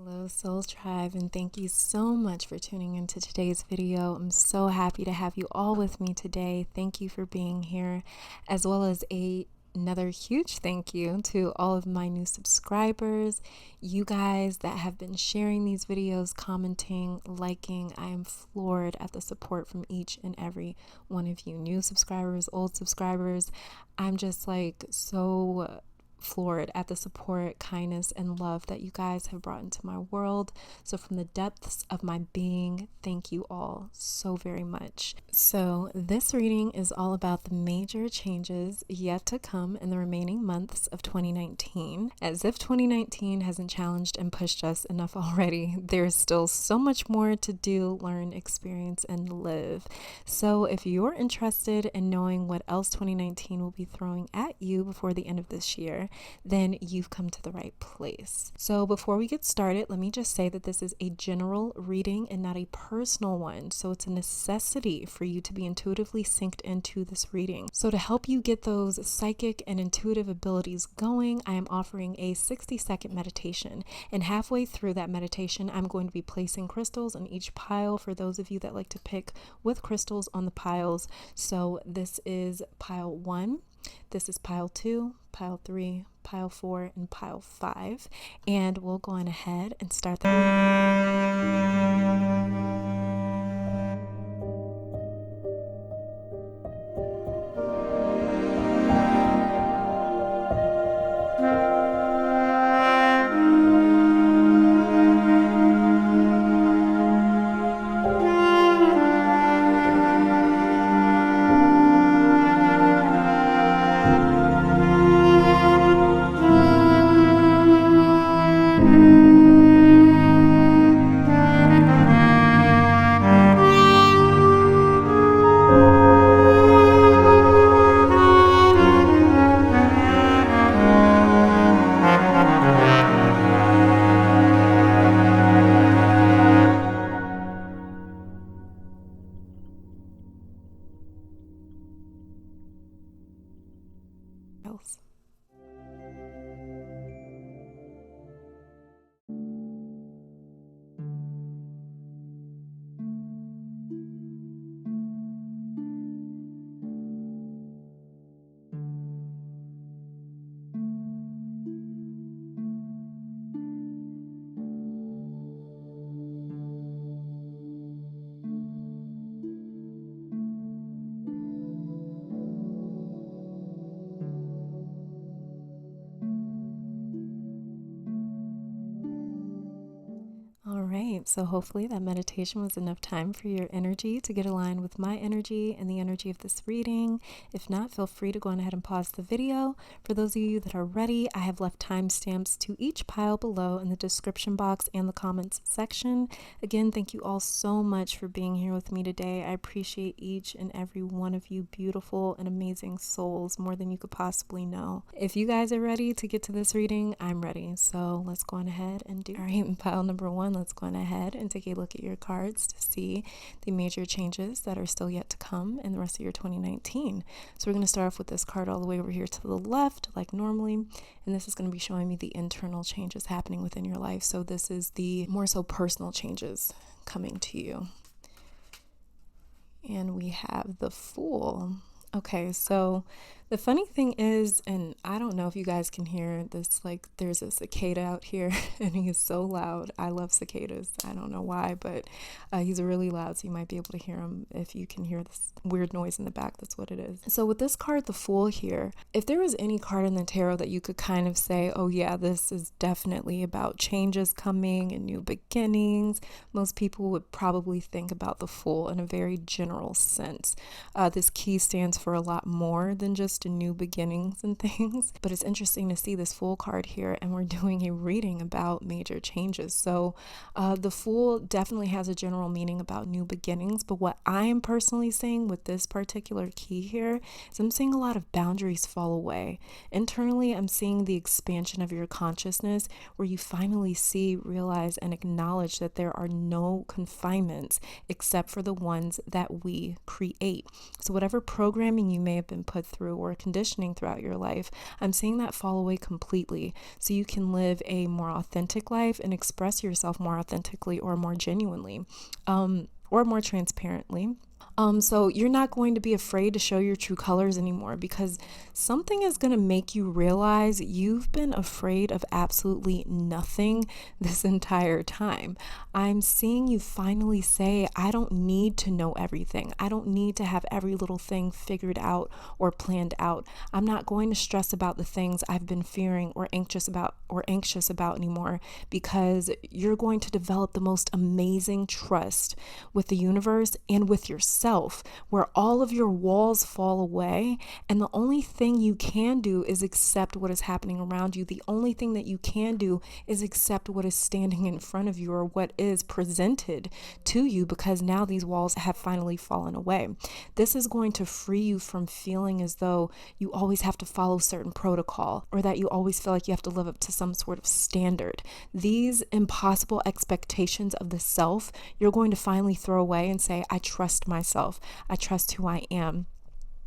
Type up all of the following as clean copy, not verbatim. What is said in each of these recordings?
Hello Soul Tribe, and thank you so much for tuning into today's video. I'm so happy to have you all with me today. Thank you for being here, as well as another huge thank you to all of my new subscribers, you guys that have been sharing these videos, commenting, liking. I am floored at the support from each and every one of you, new subscribers, old subscribers. I'm just like so floored at the support, kindness, and love that you guys have brought into my world. So from the depths of my being, thank you all so very much. So this reading is all about the major changes yet to come in the remaining months of 2019. As if 2019 hasn't challenged and pushed us enough already, there's still so much more to do, learn, experience, and live. So if you're interested in knowing what else 2019 will be throwing at you before the end of this year, then you've come to the right place. So before we get started, let me just say that this is a general reading and not a personal one. So it's a necessity for you to be intuitively synced into this reading. So to help you get those psychic and intuitive abilities going, I am offering a 60-second meditation. And halfway through that meditation, I'm going to be placing crystals on each pile for those of you that like to pick with crystals on the piles. So this is pile 1. This is pile 2, pile 3, pile 4, and pile 5. And we'll go on ahead and start the piles. All right, so hopefully that meditation was enough time for your energy to get aligned with my energy and the energy of this reading. If not, feel free to go on ahead and pause the video. For those of you that are ready, I have left timestamps to each pile below in the description box and the comments section. Again, thank you all so much for being here with me today. I appreciate each and every one of you beautiful and amazing souls more than you could possibly know. If you guys are ready to get to this reading, I'm ready. So let's go on ahead and do. All right, in pile number 1, let's go on ahead and take a look at your cards to see the major changes that are still yet to come in the rest of your 2019. So we're going to start off with this card all the way over here to the left, like normally, and this is going to be showing me the internal changes happening within your life. So this is the more so personal changes coming to you. And we have the Fool. Okay, so the funny thing is, and I don't know if you guys can hear this, like there's a cicada out here and he is so loud. I love cicadas. I don't know why, but he's really loud, so you might be able to hear him. If you can hear this weird noise in the back, that's what it is. So with this card, the Fool here, if there was any card in the tarot that you could kind of say, oh yeah, this is definitely about changes coming and new beginnings, most people would probably think about the Fool in a very general sense. This key stands for a lot more than just new beginnings and things, but it's interesting to see this Fool card here, and we're doing a reading about major changes. So the Fool definitely has a general meaning about new beginnings, but what I am personally seeing with this particular key here is I'm seeing a lot of boundaries fall away. Internally, I'm seeing the expansion of your consciousness where you finally see, realize, and acknowledge that there are no confinements except for the ones that we create. So whatever programming you may have been put through, or or conditioning throughout your life. I'm seeing that fall away completely so you can live a more authentic life and express yourself more authentically or more genuinely, or more transparently. So you're not going to be afraid to show your true colors anymore, because something is going to make you realize you've been afraid of absolutely nothing this entire time. I'm seeing you finally say, I don't need to know everything. I don't need to have every little thing figured out or planned out. I'm not going to stress about the things I've been fearing or anxious about anymore, because you're going to develop the most amazing trust with the universe and with yourself, where all of your walls fall away, and the only thing you can do is accept what is happening around you. The only thing that you can do is accept what is standing in front of you, or what is presented to you, because now these walls have finally fallen away. This is going to free you from feeling as though you always have to follow certain protocol, or that you always feel like you have to live up to some sort of standard. These impossible expectations of the self, you're going to finally throw away and say, I trust myself. I trust who I am.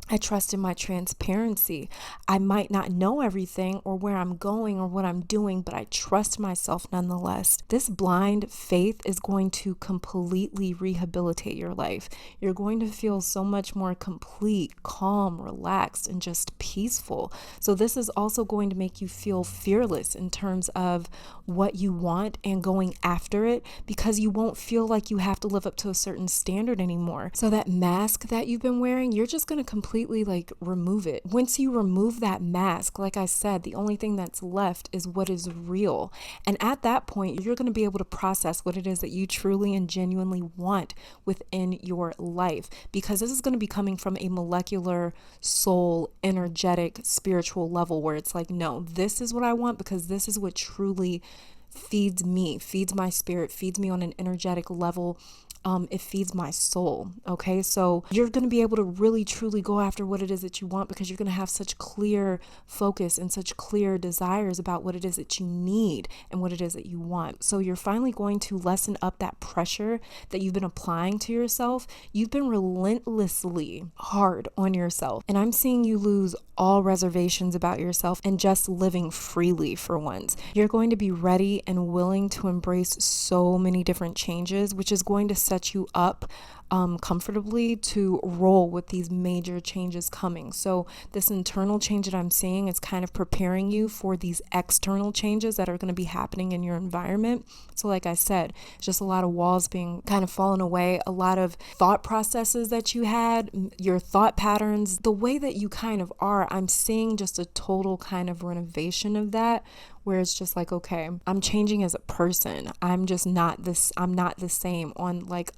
I trust in my transparency. I might not know everything or where I'm going or what I'm doing, but I trust myself nonetheless. This blind faith is going to completely rehabilitate your life. You're going to feel so much more complete, calm, relaxed, and just peaceful. So this is also going to make you feel fearless in terms of what you want and going after it, because you won't feel like you have to live up to a certain standard anymore. So that mask that you've been wearing, you're just going to completely remove it. Once you remove that mask, like I said, the only thing that's left is what is real. And at that point, you're going to be able to process what it is that you truly and genuinely want within your life, because this is going to be coming from a molecular, soul, energetic, spiritual level, where it's like, no, this is what I want, because this is what truly feeds me, feeds my spirit, feeds me on an energetic level. It feeds my soul. Okay, so you're going to be able to really truly go after what it is that you want, because you're going to have such clear focus and such clear desires about what it is that you need and what it is that you want. So you're finally going to lessen up that pressure that you've been applying to yourself. You've been relentlessly hard on yourself, and I'm seeing you lose all reservations about yourself and just living freely for once. You're going to be ready and willing to embrace so many different changes, which is going to set you up comfortably to roll with these major changes coming. So this internal change that I'm seeing is kind of preparing you for these external changes that are going to be happening in your environment. So like I said, just a lot of walls being kind of fallen away, a lot of thought processes that you had, your thought patterns, the way that you kind of are. I'm seeing just a total kind of renovation of that, where it's just like, okay, I'm changing as a person. I'm not the same on like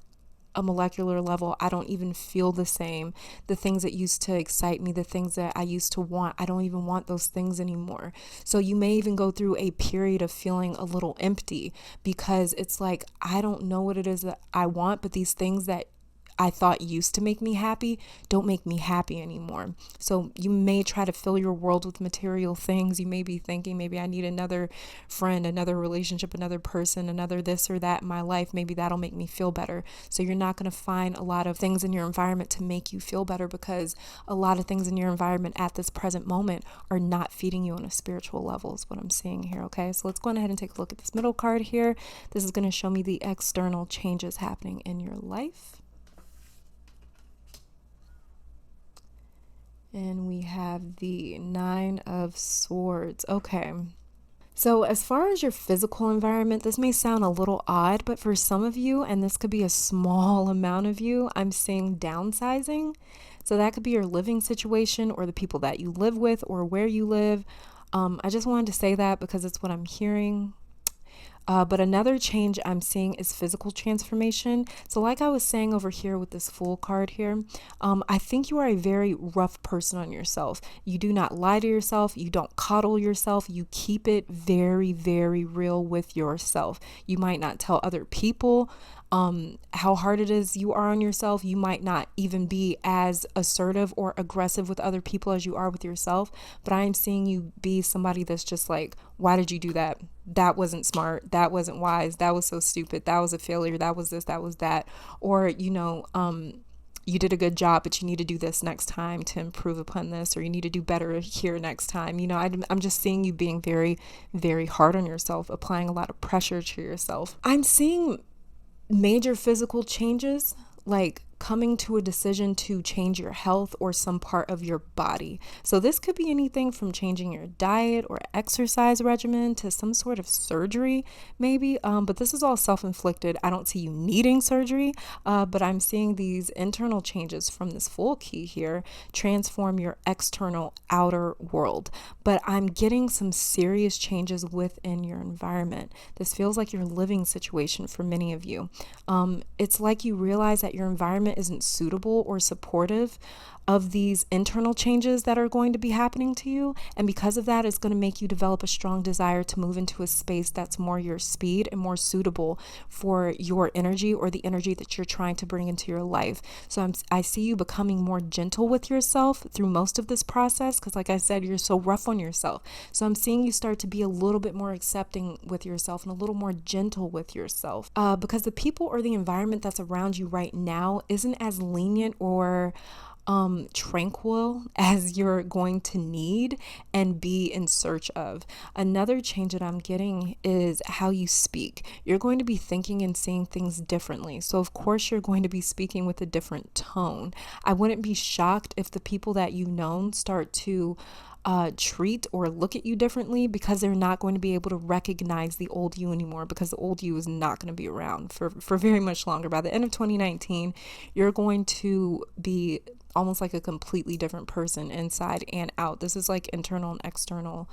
a molecular level. I don't even feel the same. The things that used to excite me, the things that I used to want, I don't even want those things anymore. So you may even go through a period of feeling a little empty, because it's like, I don't know what it is that I want, but these things that I thought used to make me happy don't make me happy anymore. So you may try to fill your world with material things. You may be thinking, maybe I need another friend, another relationship, another person, another this or that in my life. Maybe that'll make me feel better. So you're not going to find a lot of things in your environment to make you feel better, because a lot of things in your environment at this present moment are not feeding you on a spiritual level, is what I'm seeing here. Okay, so let's go ahead and take a look at this middle card here. This is going to show me the external changes happening in your life. And we have the 9 of Swords. Okay. So as far as your physical environment, this may sound a little odd, but for some of you, and this could be a small amount of you, I'm seeing downsizing. So that could be your living situation, or the people that you live with, or where you live. I just wanted to say that because it's what I'm hearing. But another change I'm seeing is physical transformation. So like I was saying over here with this Fool card here, I think you are a very rough person on yourself. You do not lie to yourself. You don't coddle yourself. You keep it very, very real with yourself. You might not tell other people how hard it is you are on yourself. You might not even be as assertive or aggressive with other people as you are with yourself. But I am seeing you be somebody that's just like, why did you do that? That wasn't smart. That wasn't wise. That was so stupid. That was a failure. That was this, that was that. Or, you did a good job, but you need to do this next time to improve upon this, or you need to do better here next time. You know, I'm just seeing you being very, very hard on yourself, applying a lot of pressure to yourself. I'm seeing major physical changes, like coming to a decision to change your health or some part of your body. So this could be anything from changing your diet or exercise regimen to some sort of surgery, maybe. But this is all self-inflicted. I don't see you needing surgery, but I'm seeing these internal changes from this full key here transform your external outer world. But I'm getting some serious changes within your environment. This feels like your living situation for many of you. It's like you realize that your environment isn't suitable or supportive of these internal changes that are going to be happening to you. And because of that, it's going to make you develop a strong desire to move into a space that's more your speed and more suitable for your energy or the energy that you're trying to bring into your life. So I see you becoming more gentle with yourself through most of this process, because like I said, you're so rough on yourself. So I'm seeing you start to be a little bit more accepting with yourself and a little more gentle with yourself, because the people or the environment that's around you right now isn't as lenient or tranquil as you're going to need and be in search of. Another change that I'm getting is how you speak. You're going to be thinking and seeing things differently. So of course you're going to be speaking with a different tone. I wouldn't be shocked if the people that you've known start to treat or look at you differently, because they're not going to be able to recognize the old you anymore, because the old you is not going to be around for very much longer. By the end of 2019, you're going to be almost like a completely different person inside and out. This is like internal and external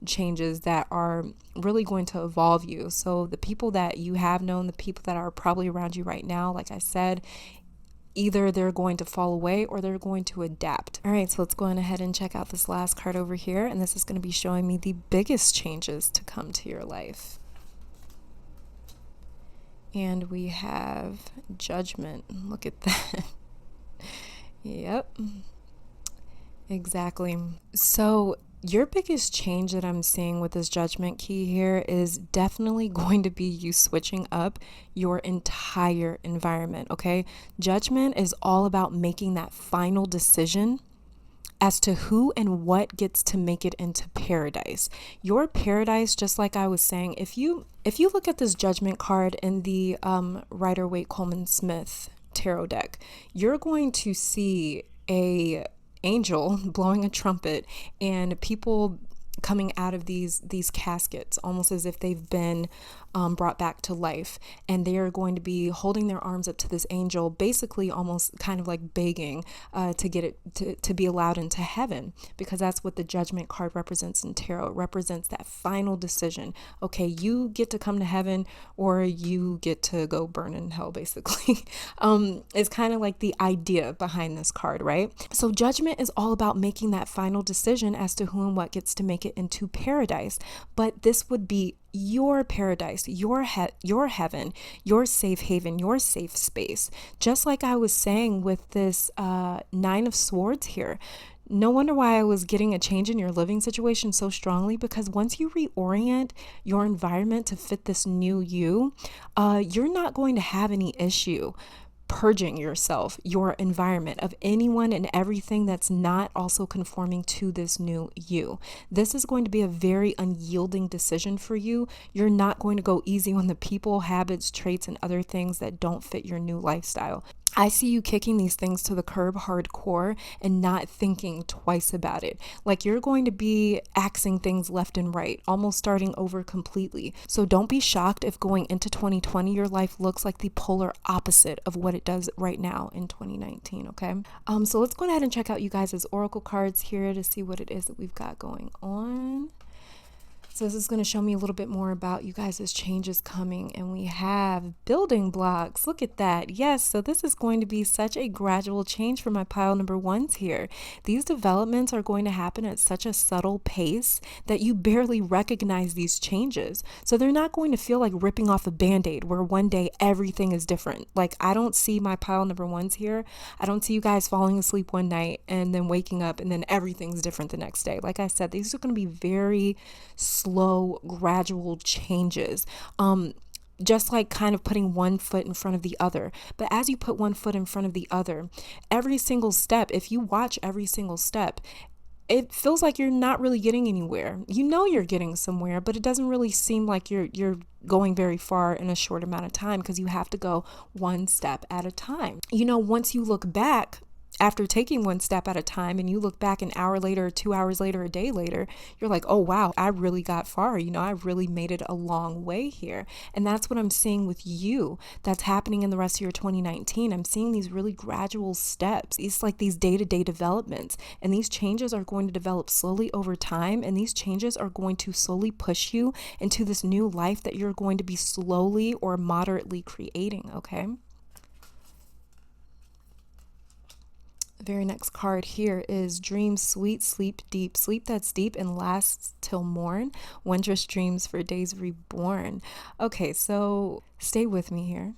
changes that are really going to evolve you. So the people that you have known, the people that are probably around you right now, like I said, either they're going to fall away or they're going to adapt. All right, so let's go on ahead and check out this last card over here. And this is going to be showing me the biggest changes to come to your life. And we have Judgment. Look at that. Yep, exactly. So your biggest change that I'm seeing with this Judgment key here is definitely going to be you switching up your entire environment, okay? Judgment is all about making that final decision as to who and what gets to make it into paradise. Your paradise, just like I was saying, if you look at this Judgment card in the Rider-Waite Coleman Smith tarot deck, you're going to see a angel blowing a trumpet and people coming out of these caskets, almost as if they've been brought back to life, and they are going to be holding their arms up to this angel, basically almost kind of like begging to get it to be allowed into heaven, because that's what the Judgment card represents in tarot. It represents that final decision. Okay, you get to come to heaven or you get to go burn in hell, basically. It's kind of like the idea behind this card, right? So Judgment is all about making that final decision as to who and what gets to make it into paradise. But this would be your paradise, your heaven, your safe haven, your safe space. Just like I was saying with this Nine of Swords here. No wonder why I was getting a change in your living situation so strongly, because once you reorient your environment to fit this new you, you're not going to have any issue purging yourself, your environment, of anyone and everything that's not also conforming to this new you. This is going to be a very unyielding decision for you. You're not going to go easy on the people, habits, traits, and other things that don't fit your new lifestyle. I see you kicking these things to the curb hardcore and not thinking twice about it. Like you're going to be axing things left and right, almost starting over completely. So don't be shocked if going into 2020, your life looks like the polar opposite of what it does right now in 2019, okay? So let's go ahead and check out you guys' oracle cards here to see what it is that we've got going on. So this is going to show me a little bit more about you guys' changes coming, and we have building blocks. Look at that. Yes, so this is going to be such a gradual change for my pile number ones here. These developments are going to happen at such a subtle pace that you barely recognize these changes. So they're not going to feel like ripping off a band-aid where one day everything is different. Like I don't see my pile number ones here. I don't see you guys falling asleep one night and then waking up and then everything's different the next day. Like I said, these are going to be very slow, gradual changes. just like kind of putting one foot in front of the other. But as you put one foot in front of the other, every single step, if you watch every single step, it feels like you're not really getting anywhere. You know you're getting somewhere, but it doesn't really seem like you're going very far in a short amount of time, because you have to go one step at a time. Once you look back, after taking one step at a time, and you look back an hour later, 2 hours later, a day later, you're like, oh wow, I really got far. I really made it a long way here. And that's what I'm seeing with you. That's happening in the rest of your 2019. I'm seeing these really gradual steps. It's like these day-to-day developments, and these changes are going to develop slowly over time. And these changes are going to slowly push you into this new life that you're going to be slowly or moderately creating. Okay. Very next card here is dream sweet, sleep deep. Sleep that's deep and lasts till morn. Wondrous dreams for days reborn. Okay, so stay with me here.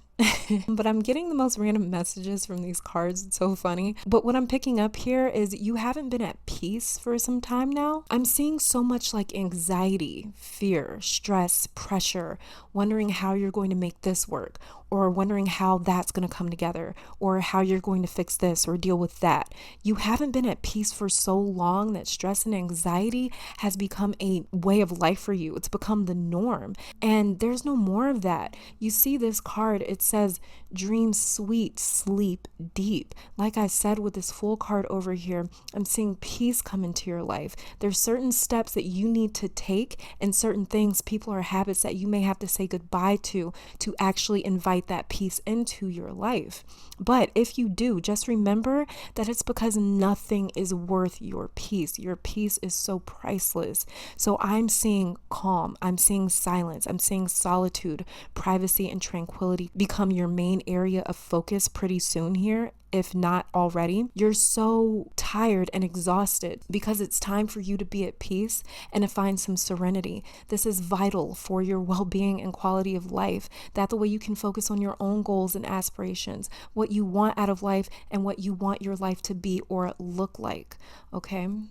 But I'm getting the most random messages from these cards. It's so funny. But what I'm picking up here is you haven't been at peace for some time now. I'm seeing so much like anxiety, fear, stress, pressure, wondering how you're going to make this work, or wondering how that's going to come together, or how you're going to fix this or deal with that. You haven't been at peace for so long that stress and anxiety has become a way of life for you. It's become the norm. And there's no more of that. You see this card, it says dream sweet, sleep deep. Like I said with this full card over here, I'm seeing peace come into your life. There's certain steps that you need to take, and certain things, people, or habits that you may have to say goodbye to actually invite that peace into your life. But if you do, just remember that it's because nothing is worth your peace. Your peace is so priceless. So I'm seeing calm, I'm seeing silence, I'm seeing solitude, privacy, and tranquility become your main area of focus pretty soon here, if not already. You're so tired and exhausted because it's time for you to be at peace and to find some serenity. This is vital for your well-being and quality of life. That the way you can focus on your own goals and aspirations, what you want out of life, and what you want your life to be or look like. Okay? And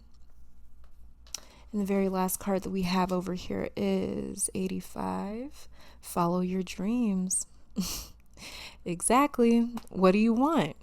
the very last card that we have over here is 85. Follow your dreams. Exactly. What do you want?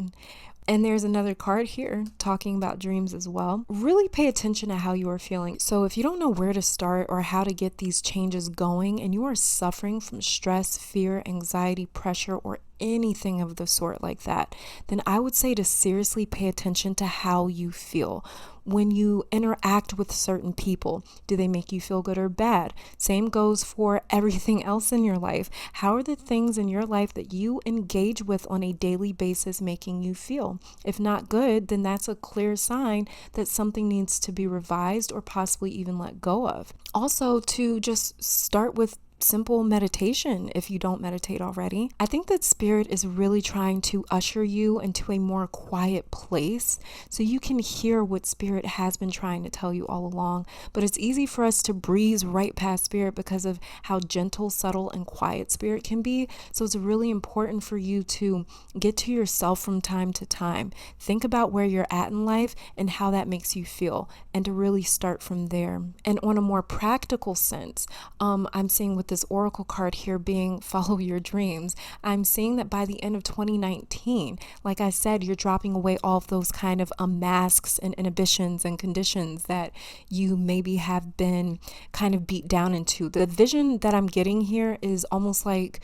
And there's another card here talking about dreams as well. Really pay attention to how you are feeling. So if you don't know where to start or how to get these changes going, and you are suffering from stress, fear, anxiety, pressure, or anything of the sort like that, then I would say to seriously pay attention to how you feel. When you interact with certain people, do they make you feel good or bad? Same goes for everything else in your life. How are the things in your life that you engage with on a daily basis making you feel? If not good, then that's a clear sign that something needs to be revised or possibly even let go of. Also, to just start with simple meditation if you don't meditate already. I think that Spirit is really trying to usher you into a more quiet place so you can hear what Spirit has been trying to tell you all along. But it's easy for us to breeze right past Spirit because of how gentle, subtle, and quiet Spirit can be. So it's really important for you to get to yourself from time to time. Think about where you're at in life and how that makes you feel, and to really start from there. And on a more practical sense, I'm seeing with this oracle card here being follow your dreams, I'm seeing that by the end of 2019, like I said, you're dropping away all of those kind of masks and inhibitions and conditions that you maybe have been kind of beat down into. The vision that I'm getting here is almost like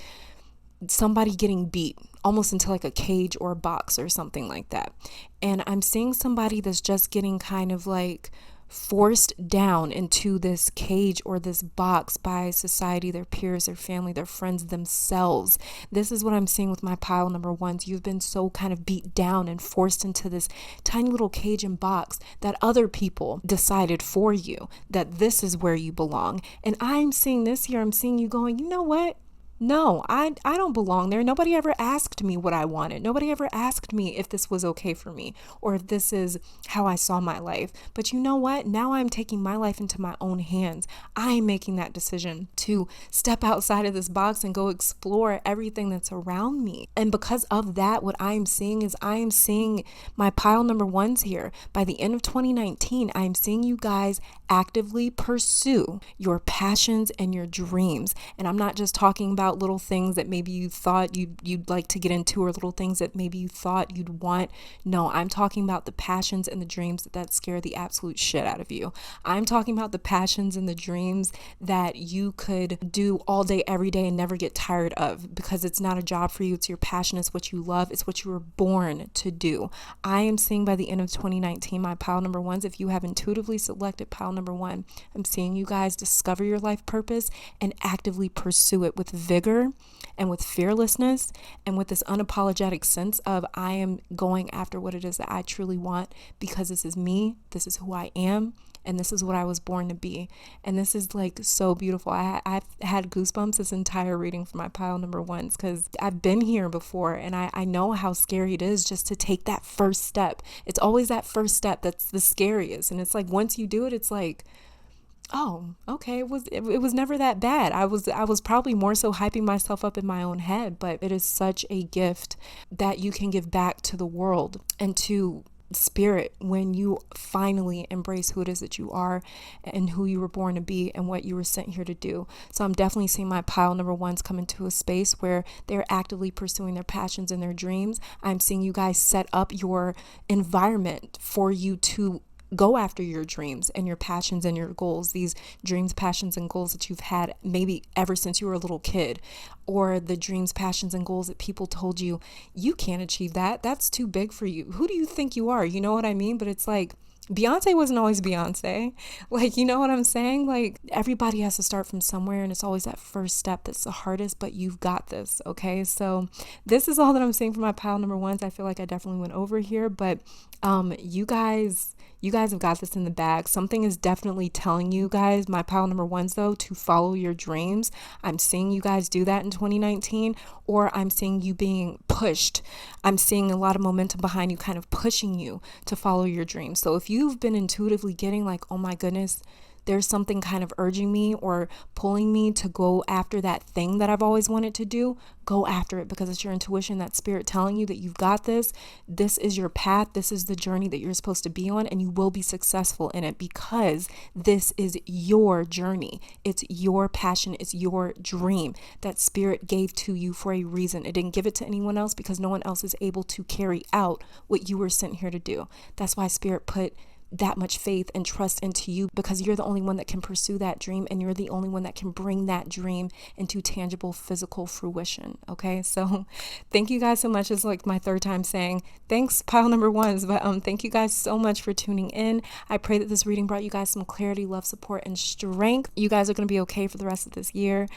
somebody getting beat almost into like a cage or a box or something like that. And I'm seeing somebody that's just getting kind of like forced down into this cage or this box by society, their peers, their family, their friends, themselves. This is what I'm seeing with my pile number ones. You've been so kind of beat down and forced into this tiny little cage and box that other people decided for you that this is where you belong. And I'm seeing this here, I'm seeing you going, you know what? No, I don't belong there. Nobody ever asked me what I wanted. Nobody ever asked me if this was okay for me or if this is how I saw my life. But you know what? Now I'm taking my life into my own hands. I am making that decision to step outside of this box and go explore everything that's around me. And because of that, what I am seeing is I am seeing my pile number ones here. By the end of 2019, I am seeing you guys actively pursue your passions and your dreams. And I'm not just talking about about little things that maybe you thought you'd like to get into, or little things that maybe you thought you'd want. No, I'm talking about the passions and the dreams that scare the absolute shit out of you. I'm talking about the passions and the dreams that you could do all day, every day, and never get tired of, because it's not a job for you. It's your passion. It's what you love. It's what you were born to do. I am seeing by the end of 2019, my pile number ones, if you have intuitively selected pile number one, I'm seeing you guys discover your life purpose and actively pursue it with vigor and with fearlessness and with this unapologetic sense of, I am going after what it is that I truly want, because this is me, this is who I am, and this is what I was born to be. And this is like so beautiful. I've had goosebumps this entire reading for my pile number ones, because I've been here before, and I know how scary it is just to take that first step. It's always that first step that's the scariest. And it's like, once you do it, it's like, oh, okay, it was never that bad. I was probably more so hyping myself up in my own head, but it is such a gift that you can give back to the world and to spirit when you finally embrace who it is that you are and who you were born to be and what you were sent here to do. So I'm definitely seeing my pile number ones come into a space where they're actively pursuing their passions and their dreams. I'm seeing you guys set up your environment for you to go after your dreams and your passions and your goals, these dreams, passions, and goals that you've had maybe ever since you were a little kid, or the dreams, passions, and goals that people told you, you can't achieve that. That's too big for you. Who do you think you are? You know what I mean? But it's like, Beyonce wasn't always Beyonce. Like, you know what I'm saying? Like, everybody has to start from somewhere, and it's always that first step that's the hardest, but you've got this, okay? So this is all that I'm saying for my pile number ones. I feel like I definitely went over here, but you guys have got this in the bag. Something is definitely telling you guys, my pile number ones though, to follow your dreams. I'm seeing you guys do that in 2019, or I'm seeing you being pushed. I'm seeing a lot of momentum behind you, kind of pushing you to follow your dreams. So if you've been intuitively getting like, oh my goodness, there's something kind of urging me or pulling me to go after that thing that I've always wanted to do, go after it, because it's your intuition, that spirit telling you that you've got this. This is your path. This is the journey that you're supposed to be on, and you will be successful in it, because this is your journey. It's your passion. It's your dream that spirit gave to you for a reason. It didn't give it to anyone else, because no one else is able to carry out what you were sent here to do. That's why spirit put that much faith and trust into you, because you're the only one that can pursue that dream, and you're the only one that can bring that dream into tangible physical fruition. Okay, so thank you guys so much. It's like my third time saying thanks, pile number ones, but thank you guys so much for tuning in. I pray that this reading brought you guys some clarity, love, support, and strength. You guys are going to be okay for the rest of this year.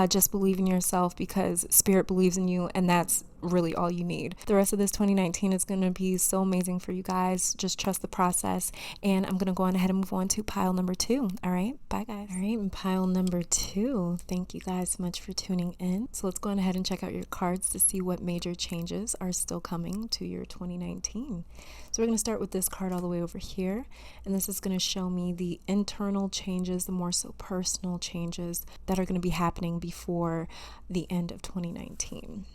Just believe in yourself, because spirit believes in you, and that's really all you need. The rest of this 2019 is going to be so amazing for you guys. Just trust the process. And I'm going to go on ahead and move on to pile number two. All right. Bye, guys. All right. And pile number two. Thank you guys so much for tuning in. So let's go on ahead and check out your cards to see what major changes are still coming to your 2019. So we're going to start with this card all the way over here. And this is going to show me the internal changes, the more so personal changes that are going to be happening before the end of 2019.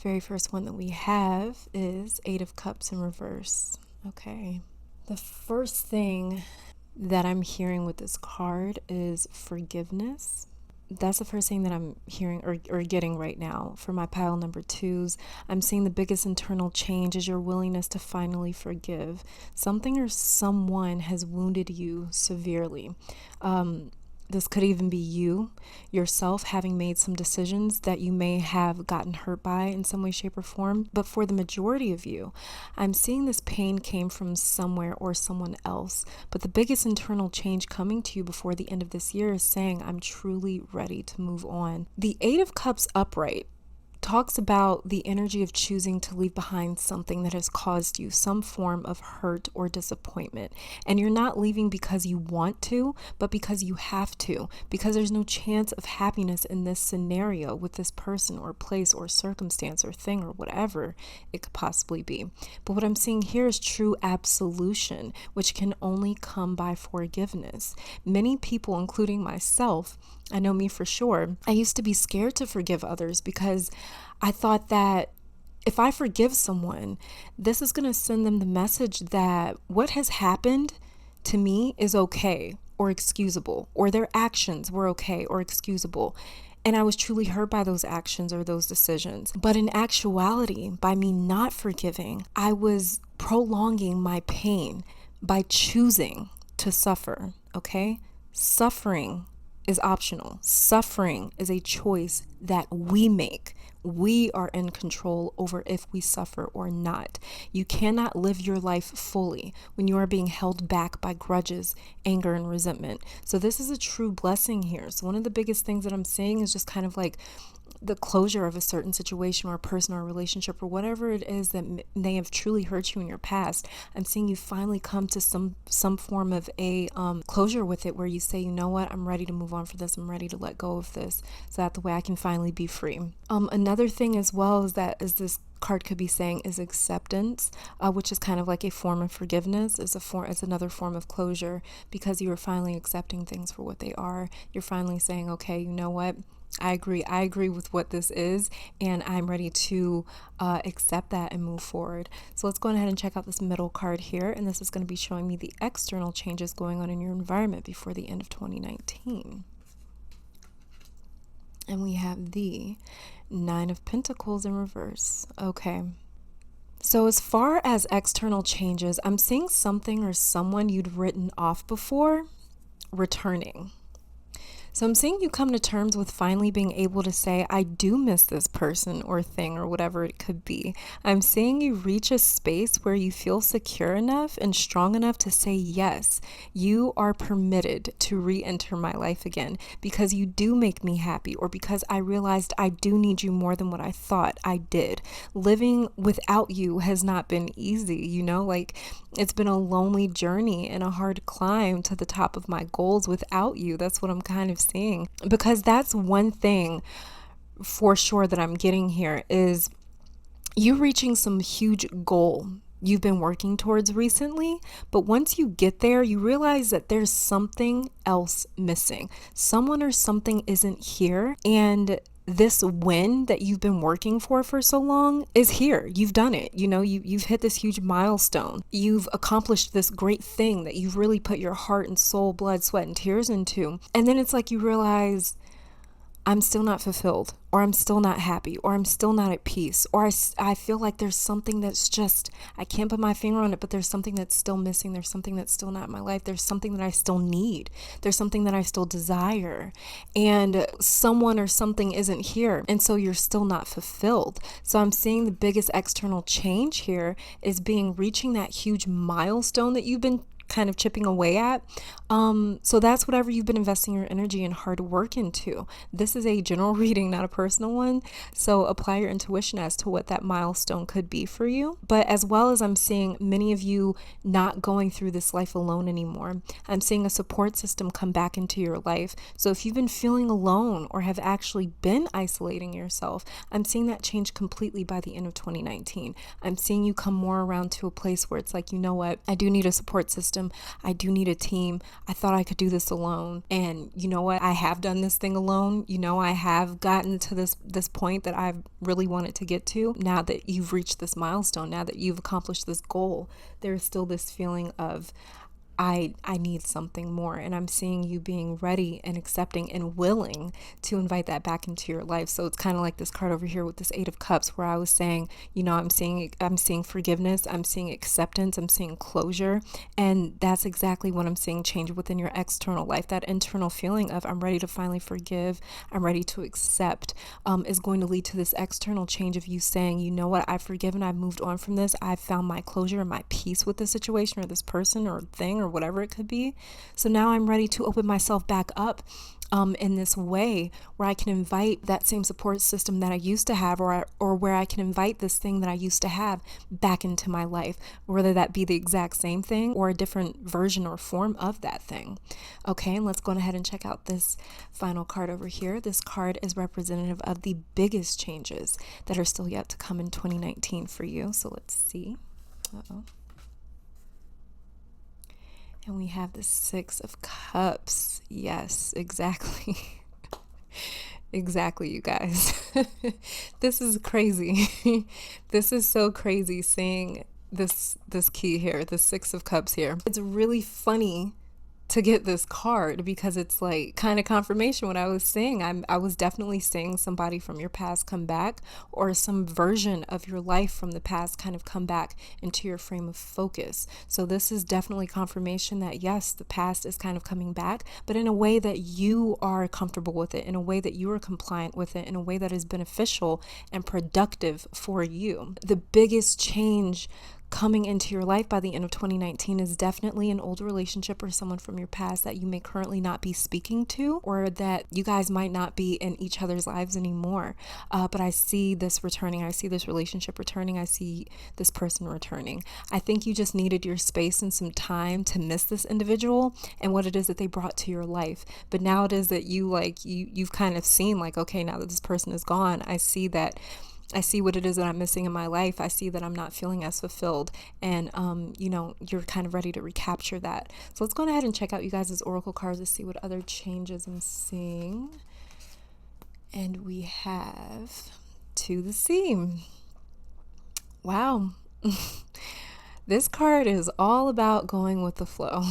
Very first one that we have is Eight of Cups in reverse. Okay. The first thing that I'm hearing with this card is forgiveness. That's the first thing that I'm hearing or getting right now for my pile number twos. I'm seeing the biggest internal change is your willingness to finally forgive. Something or someone has wounded you severely. This could even be you yourself having made some decisions that you may have gotten hurt by in some way, shape, or form. But for the majority of you, I'm seeing this pain came from somewhere or someone else. But the biggest internal change coming to you before the end of this year is saying, I'm truly ready to move on. The Eight of Cups upright talks about the energy of choosing to leave behind something that has caused you some form of hurt or disappointment. And you're not leaving because you want to, but because you have to, because there's no chance of happiness in this scenario with this person or place or circumstance or thing or whatever it could possibly be. But what I'm seeing here is true absolution, which can only come by forgiveness. Many people, including myself, I know me for sure, I used to be scared to forgive others because I thought that if I forgive someone, this is going to send them the message that what has happened to me is okay or excusable, or their actions were okay or excusable. And I was truly hurt by those actions or those decisions. But in actuality, by me not forgiving, I was prolonging my pain by choosing to suffer, okay? Suffering is optional. Suffering is a choice that we make. We are in control over if we suffer or not. You cannot live your life fully when you are being held back by grudges, anger, and resentment. So this is a true blessing here. So one of the biggest things that I'm saying is just kind of like the closure of a certain situation or a person or a relationship or whatever it is that may have truly hurt you in your past. I'm seeing you finally come to some form of a closure with it, where you say, you know what, I'm ready to move on for this. I'm ready to let go of this, so that the way I can finally be free. Another thing as well is that, as this card could be saying, is acceptance, which is kind of like a form of forgiveness, is another form of closure, because you are finally accepting things for what they are. You're finally saying, okay, you know what, I agree with what this is, and I'm ready to accept that and move forward. So let's go ahead and check out this middle card here, and this is going to be showing me the external changes going on in your environment before the end of 2019. And we have the Nine of Pentacles in reverse. Okay. So as far as external changes, I'm seeing something or someone you'd written off before returning. So I'm seeing you come to terms with finally being able to say, I do miss this person or thing or whatever it could be. I'm seeing you reach a space where you feel secure enough and strong enough to say, yes, you are permitted to re-enter my life again, because you do make me happy, or because I realized I do need you more than what I thought I did. Living without you has not been easy, like it's been a lonely journey and a hard climb to the top of my goals without you. That's what I'm kind of seeing, because that's one thing for sure that I'm getting here, is you reaching some huge goal you've been working towards recently. But once you get there, you realize that there's something else missing. Someone or something isn't here, and this win that you've been working for so long is here. You've done it. You've hit this huge milestone. You've accomplished this great thing that you've really put your heart and soul, blood, sweat, and tears into. And then it's like you realize, I'm still not fulfilled, or I'm still not happy, or I'm still not at peace, or I feel like there's something that's just, I can't put my finger on it, but there's something that's still missing. There's something that's still not in my life. There's something that I still need. There's something that I still desire, and someone or something isn't here. And so you're still not fulfilled. So I'm seeing the biggest external change here is reaching that huge milestone that you've been kind of chipping away at. So that's whatever you've been investing your energy and hard work into. This is a general reading, not a personal one. So apply your intuition as to what that milestone could be for you. But as well as I'm seeing many of you not going through this life alone anymore. I'm seeing a support system come back into your life. So if you've been feeling alone or have actually been isolating yourself, I'm seeing that change completely by the end of 2019. I'm seeing you come more around to a place where it's like, you know what, I do need a support system. I do need a team. I thought I could do this alone. And you know what? I have done this thing alone. I have gotten to this point that I've really wanted to get to. Now that you've reached this milestone, now that you've accomplished this goal, there's still this feeling of, I need something more. And I'm seeing you being ready and accepting and willing to invite that back into your life. So it's kind of like this card over here with this Eight of Cups, where I was saying, I'm seeing forgiveness, I'm seeing acceptance, I'm seeing closure. And that's exactly what I'm seeing change within your external life. That internal feeling of, I'm ready to finally forgive, I'm ready to accept, is going to lead to this external change of you saying, you know what, I've forgiven, I've moved on from this, I've found my closure and my peace with this situation or this person or thing or whatever it could be. So now I'm ready to open myself back up in this way where I can invite that same support system that I used to have, or where I can invite this thing that I used to have back into my life, whether that be the exact same thing or a different version or form of that thing. Okay, and let's go ahead and check out this final card over here. This card is representative of the biggest changes that are still yet to come in 2019 for you. So let's see. And we have the Six of Cups. Yes, exactly. Exactly, you guys. This is crazy. This is so crazy seeing this key here, the Six of Cups here. It's really funny to get this card, because it's like kind of confirmation what I was saying. I was definitely seeing somebody from your past come back, or some version of your life from the past kind of come back into your frame of focus. So this is definitely confirmation that yes, the past is kind of coming back, but in a way that you are comfortable with it, in a way that you are compliant with it, in a way that is beneficial and productive for you. The biggest change coming into your life by the end of 2019 is definitely an old relationship or someone from your past that you may currently not be speaking to, or that you guys might not be in each other's lives anymore. But I see this returning. I see this relationship returning. I see this person returning. I think you just needed your space and some time to miss this individual and what it is that they brought to your life. But now it is that you've kind of seen like, okay, now that this person is gone, I see what it is that I'm missing in my life. I see that I'm not feeling as fulfilled. And, you're kind of ready to recapture that. So let's go ahead and check out you guys' oracle cards to see what other changes I'm seeing. And we have to the sea. Wow. This card is all about going with the flow,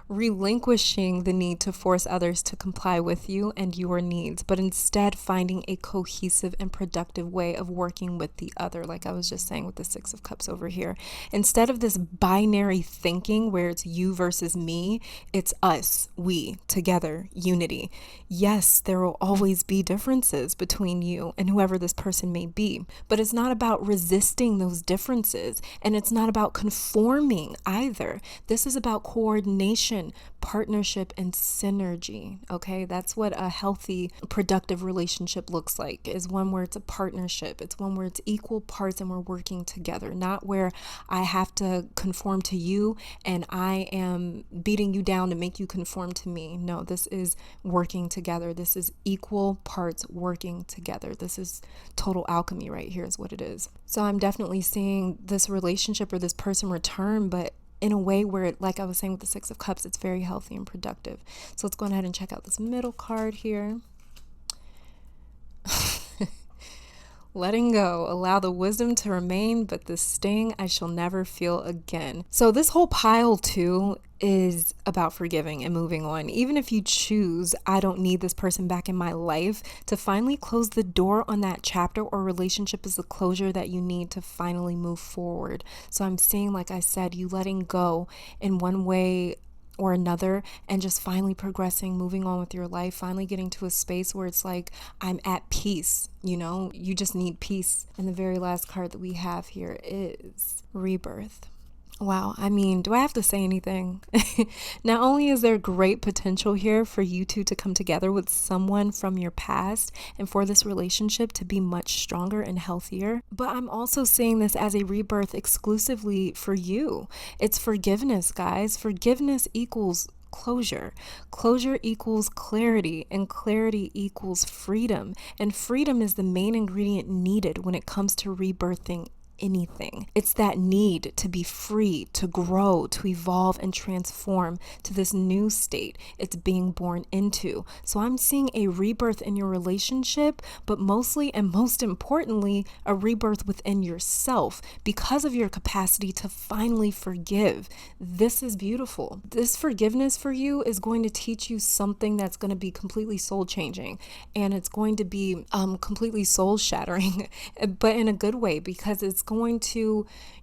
relinquishing the need to force others to comply with you and your needs, but instead finding a cohesive and productive way of working with the other, like I was just saying with the Six of Cups over here. Instead of this binary thinking where it's you versus me, it's us, we, together, unity. Yes, there will always be differences between you and whoever this person may be, but it's not about resisting those differences, and it's not about conforming either. This is about coordination, partnership, and synergy. Okay, that's what a healthy, productive relationship looks like, is one where it's a partnership. It's one where it's equal parts and we're working together, not where I have to conform to you and I am beating you down to make you conform to me. No, this is working together. This is equal parts working together. This is total alchemy right here is what it is. So I'm definitely seeing this relationship or this person return, but in a way where, like I was saying with the Six of Cups, it's very healthy and productive. So let's go ahead and check out this middle card here. Letting go, allow the wisdom to remain, but the sting I shall never feel again. So this whole pile too is about forgiving and moving on. Even if you choose, I don't need this person back in my life, to finally close the door on that chapter or relationship is the closure that you need to finally move forward. So I'm seeing, like I said, you letting go in one way or another and just finally progressing, moving on with your life, finally getting to a space where it's like, I'm at peace. You just need peace. And the very last card that we have here is rebirth. Wow, I mean, do I have to say anything? Not only is there great potential here for you two to come together with someone from your past and for this relationship to be much stronger and healthier, but I'm also seeing this as a rebirth exclusively for you. It's forgiveness, guys. Forgiveness equals closure. Closure equals clarity, and clarity equals freedom. And freedom is the main ingredient needed when it comes to rebirthing anything. It's that need to be free, to grow, to evolve and transform to this new state it's being born into. So I'm seeing a rebirth in your relationship, but mostly and most importantly, a rebirth within yourself because of your capacity to finally forgive. This is beautiful. This forgiveness for you is going to teach you something that's going to be completely soul changing, and it's going to be completely soul shattering, but in a good way, because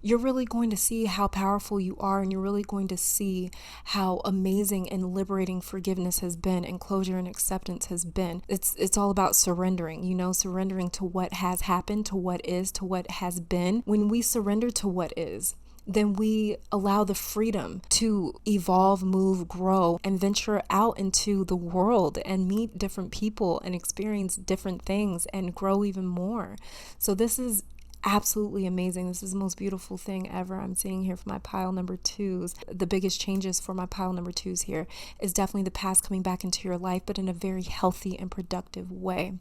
you're really going to see how powerful you are, and you're really going to see how amazing and liberating forgiveness has been, and closure and acceptance has been. It's all about surrendering, surrendering to what has happened, to what is, to what has been. When we surrender to what is, then we allow the freedom to evolve, move, grow, and venture out into the world and meet different people and experience different things and grow even more. So this is absolutely amazing. This is the most beautiful thing ever I'm seeing here for my pile number twos. The biggest changes for my pile number twos here is definitely the past coming back into your life, but in a very healthy and productive way.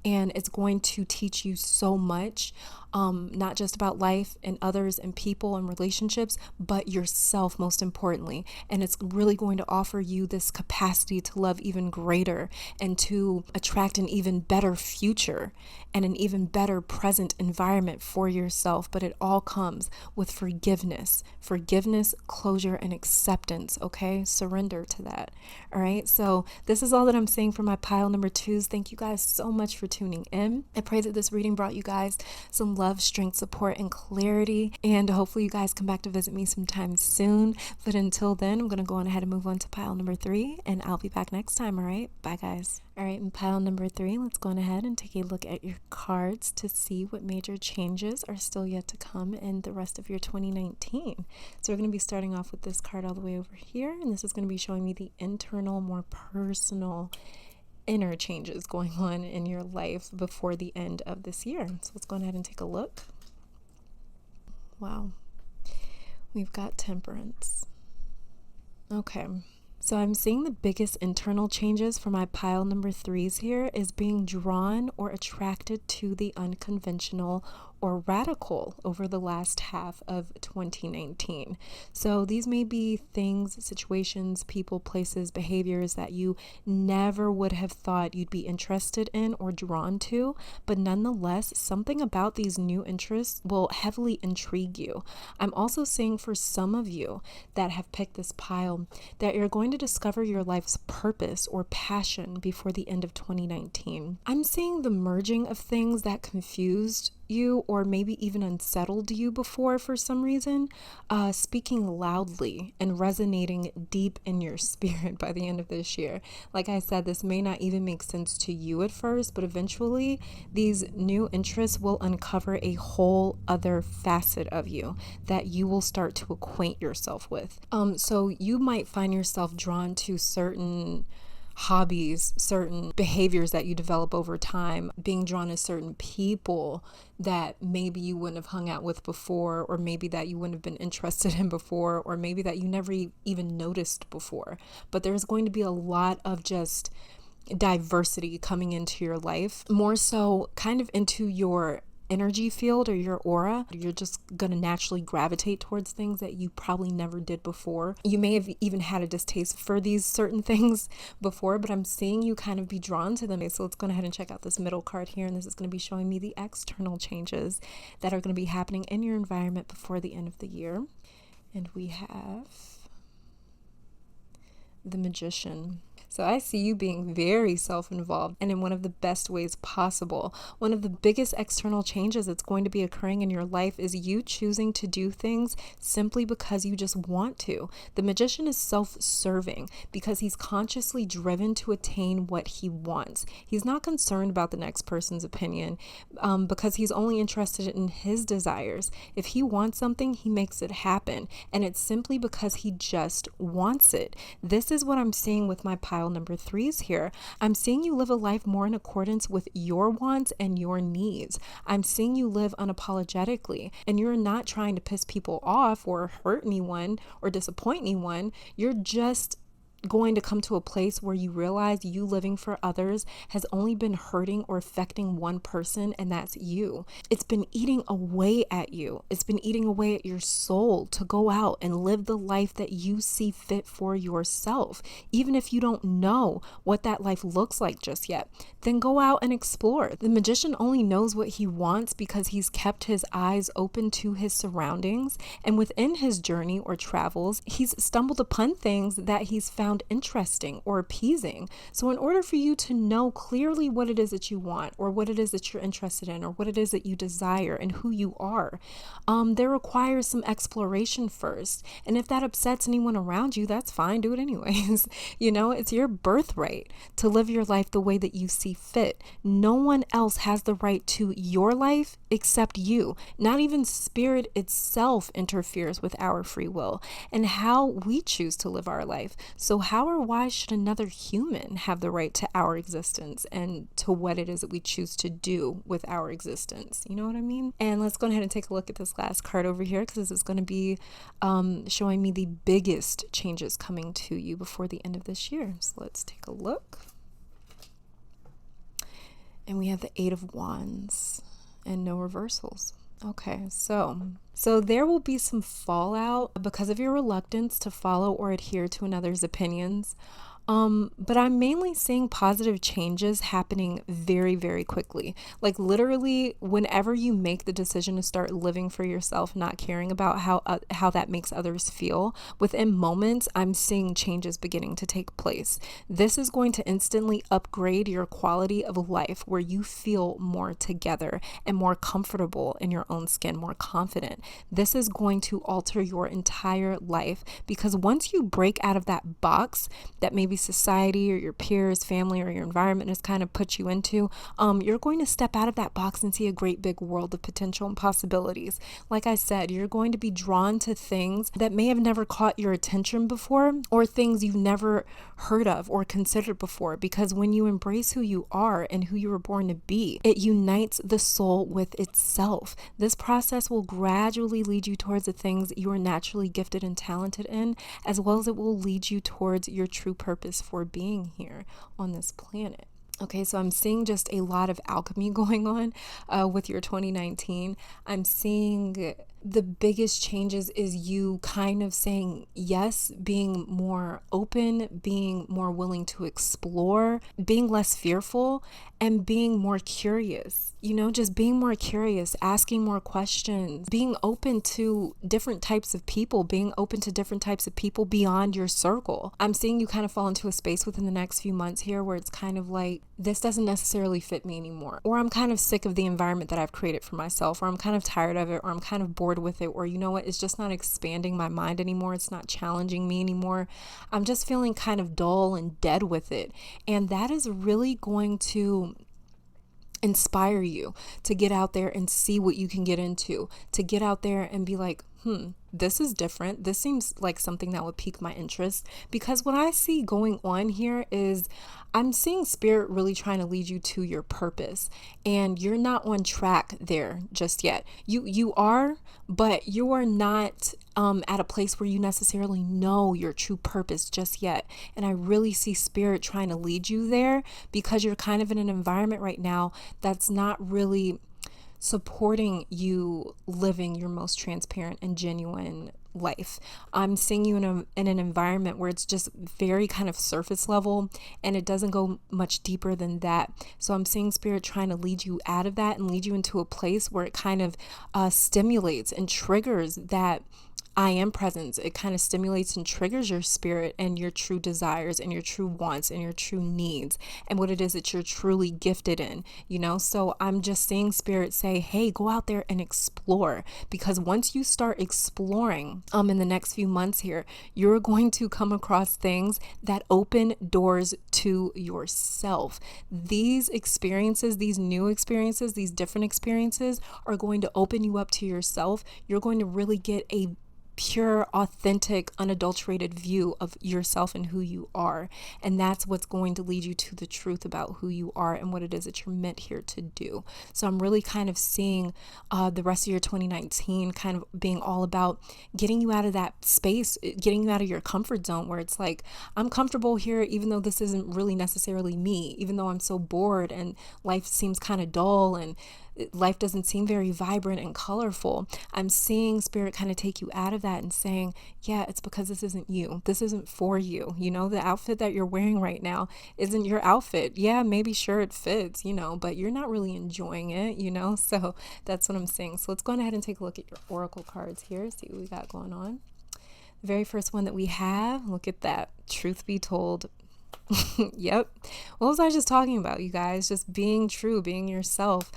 And it's going to teach you so much not just about life and others and people and relationships, but yourself most importantly. And it's really going to offer you this capacity to love even greater and to attract an even better future and an even better present environment for yourself. But it all comes with forgiveness, closure, and acceptance. Okay, surrender to that. All right, so this is all that I'm saying for my pile number 2s. Thank you guys so much for tuning in. I pray that this reading brought you guys some love, strength, support, and clarity, and hopefully you guys come back to visit me sometime soon. But until then, I'm going to go on ahead and move on to pile number 3, and I'll be back next time. All right, bye guys. All right, in pile number 3, let's go on ahead and take a look at your cards to see what major changes are still yet to come in the rest of your 2019. So we're going to be starting off with this card all the way over here, and this is going to be showing me the internal, more personal, inner changes going on in your life before the end of this year. So let's go ahead and take a look. Wow, we've got Temperance. Okay. So I'm seeing the biggest internal changes for my pile number 3s here is being drawn or attracted to the unconventional or radical over the last half of 2019. So these may be things, situations, people, places, behaviors that you never would have thought you'd be interested in or drawn to, but nonetheless, something about these new interests will heavily intrigue you. I'm also seeing for some of you that have picked this pile that you're going to discover your life's purpose or passion before the end of 2019. I'm seeing the merging of things that confused you or maybe even unsettled you before for some reason, speaking loudly and resonating deep in your spirit by the end of this year. Like I said, this may not even make sense to you at first, but eventually these new interests will uncover a whole other facet of you that you will start to acquaint yourself with. So you might find yourself drawn to certain hobbies, certain behaviors that you develop over time, being drawn to certain people that maybe you wouldn't have hung out with before, or maybe that you wouldn't have been interested in before, or maybe that you never even noticed before. But there's going to be a lot of just diversity coming into your life, more so kind of into your energy field or your aura. You're just going to naturally gravitate towards things that you probably never did before. You may have even had a distaste for these certain things before, but I'm seeing you kind of be drawn to them. So let's go ahead and check out this middle card here, and this is going to be showing me the external changes that are going to be happening in your environment before the end of the year. And we have the Magician. So I see you being very self-involved and in one of the best ways possible. One of the biggest external changes that's going to be occurring in your life is you choosing to do things simply because you just want to. The Magician is self-serving because he's consciously driven to attain what he wants. He's not concerned about the next person's opinion because he's only interested in his desires. If he wants something, he makes it happen. And it's simply because he just wants it. This is what I'm seeing with my pile number 3s here. I'm seeing you live a life more in accordance with your wants and your needs. I'm seeing you live unapologetically, and you're not trying to piss people off or hurt anyone or disappoint anyone. You're just going to come to a place where you realize you living for others has only been hurting or affecting one person, and that's you. It's been eating away at you. It's been eating away at your soul to go out and live the life that you see fit for yourself. Even if you don't know what that life looks like just yet, then go out and explore. The Magician only knows what he wants because he's kept his eyes open to his surroundings, and within his journey or travels, he's stumbled upon things that he's found interesting or appeasing. So in order for you to know clearly what it is that you want, or what it is that you're interested in, or what it is that you desire and who you are, there requires some exploration first. And if that upsets anyone around you, that's fine, do it anyways. You know, it's your birthright to live your life the way that you see fit. No one else has the right to your life except you. Not even spirit itself interferes with our free will and how we choose to live our life. So how or why should another human have the right to our existence and to what it is that we choose to do with our existence? You know what I mean? And let's go ahead and take a look at this last card over here, because this is going to be showing me the biggest changes coming to you before the end of this year. So let's take a look. And we have the 8 of Wands and no reversals. Okay, so there will be some fallout because of your reluctance to follow or adhere to another's opinions. But I'm mainly seeing positive changes happening very, very quickly. Like literally, whenever you make the decision to start living for yourself, not caring about how that makes others feel, within moments, I'm seeing changes beginning to take place. This is going to instantly upgrade your quality of life, where you feel more together and more comfortable in your own skin, more confident. This is going to alter your entire life, because once you break out of that box that maybe society or your peers, family, or your environment has kind of put you into, you're going to step out of that box and see a great big world of potential and possibilities. Like I said, you're going to be drawn to things that may have never caught your attention before, or things you've never heard of or considered before, because when you embrace who you are and who you were born to be, it unites the soul with itself. This process will gradually lead you towards the things you are naturally gifted and talented in, as well as it will lead you towards your true purpose for being here on this planet. Okay, so I'm seeing just a lot of alchemy going on with your 2019. I'm seeing the biggest changes is you kind of saying yes, being more open, being more willing to explore, being less fearful, and being more curious. You know, just being more curious, asking more questions, being open to different types of people, being open to different types of people beyond your circle. I'm seeing you kind of fall into a space within the next few months here where it's kind of like, this doesn't necessarily fit me anymore. Or I'm kind of sick of the environment that I've created for myself, or I'm kind of tired of it, or I'm kind of bored with it, or you know what, it's just not expanding my mind anymore. It's not challenging me anymore. I'm just feeling kind of dull and dead with it. And that is really going to inspire you to get out there and see what you can get into, to get out there and be like, this is different. This seems like something that would pique my interest. Because what I see going on here is I'm seeing spirit really trying to lead you to your purpose, and you're not on track there just yet. You are, but you are not at a place where you necessarily know your true purpose just yet. And I really see spirit trying to lead you there, because you're kind of in an environment right now that's not really supporting you living your most transparent and genuine life. I'm seeing you in an environment where it's just very kind of surface level, and it doesn't go much deeper than that. So I'm seeing spirit trying to lead you out of that and lead you into a place where it kind of stimulates and triggers that I am presence. It kind of stimulates and triggers your spirit and your true desires and your true wants and your true needs and what it is that you're truly gifted in, you know? So I'm just seeing spirit say, hey, go out there and explore, because once you start exploring in the next few months here, you're going to come across things that open doors to yourself. These experiences, these new experiences, these different experiences are going to open you up to yourself. You're going to really get a pure, authentic, unadulterated view of yourself and who you are. And that's what's going to lead you to the truth about who you are and what it is that you're meant here to do. So I'm really kind of seeing the rest of your 2019 kind of being all about getting you out of that space, getting you out of your comfort zone, where it's like, I'm comfortable here, even though this isn't really necessarily me, even though I'm so bored and life seems kind of dull and life doesn't seem very vibrant and colorful. I'm seeing spirit kind of take you out of that and saying, yeah, it's because this isn't you. This isn't for you. You know, the outfit that you're wearing right now isn't your outfit. Yeah, maybe sure it fits, you know, but you're not really enjoying it, you know? So that's what I'm saying. So let's go ahead and take a look at your oracle cards here, see what we got going on. The very first one that we have, look at that. Truth be told, yep. What was I just talking about, you guys? Just being true, being yourself.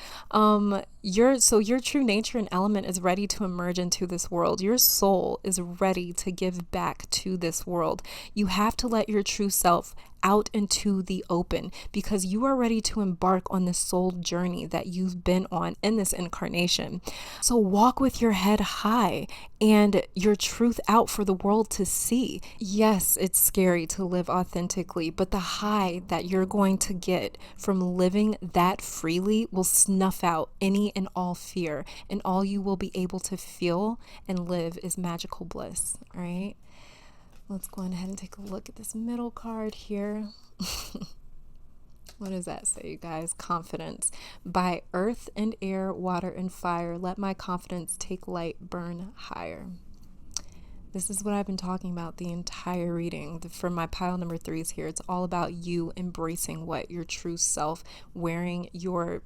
Your true nature and element is ready to emerge into this world. Your soul is ready to give back to this world. You have to let your true self out into the open, because you are ready to embark on this soul journey that you've been on in this incarnation. So walk with your head high and your truth out for the world to see. Yes, it's scary to live authentically, but the high that you're going to get from living that freely will snuff out any and all fear, and all you will be able to feel and live is magical bliss. All right. Let's go ahead and take a look at this middle card here. What does that say, you guys? Confidence. By earth and air, water and fire, let my confidence take light, burn higher. This is what I've been talking about the entire reading. For my pile number 3s here, it's all about you embracing what? Your true self, wearing your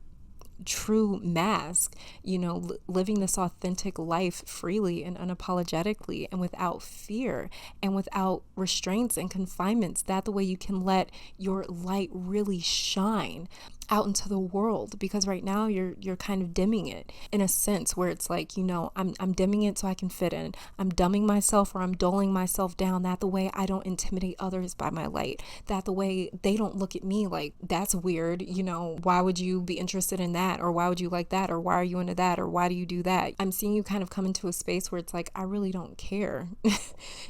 true mask, living this authentic life freely and unapologetically and without fear and without restraints and confinements. That the way you can let your light really shine out into the world, because right now you're kind of dimming it in a sense where it's like, I'm dimming it so I can fit in. I'm dumbing myself, or I'm dulling myself down, that the way I don't intimidate others by my light, that the way they don't look at me like that's weird, why would you be interested in that, or why would you like that, or why are you into that, or why do you do that? I'm seeing you kind of come into a space where it's like, I really don't care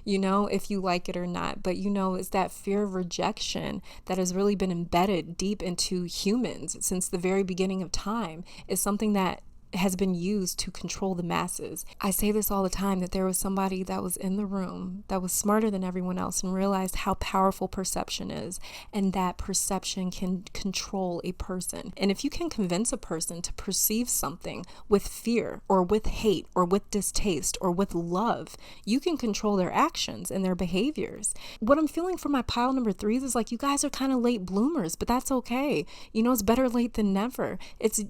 if you like it or not, but it's that fear of rejection that has really been embedded deep into humans since the very beginning of time, is something that has been used to control the masses. I say this all the time, that there was somebody that was in the room that was smarter than everyone else and realized how powerful perception is, and that perception can control a person. And if you can convince a person to perceive something with fear or with hate or with distaste or with love, you can control their actions and their behaviors. What I'm feeling for my pile number 3s is like, you guys are kind of late bloomers, but that's okay. It's better late than never.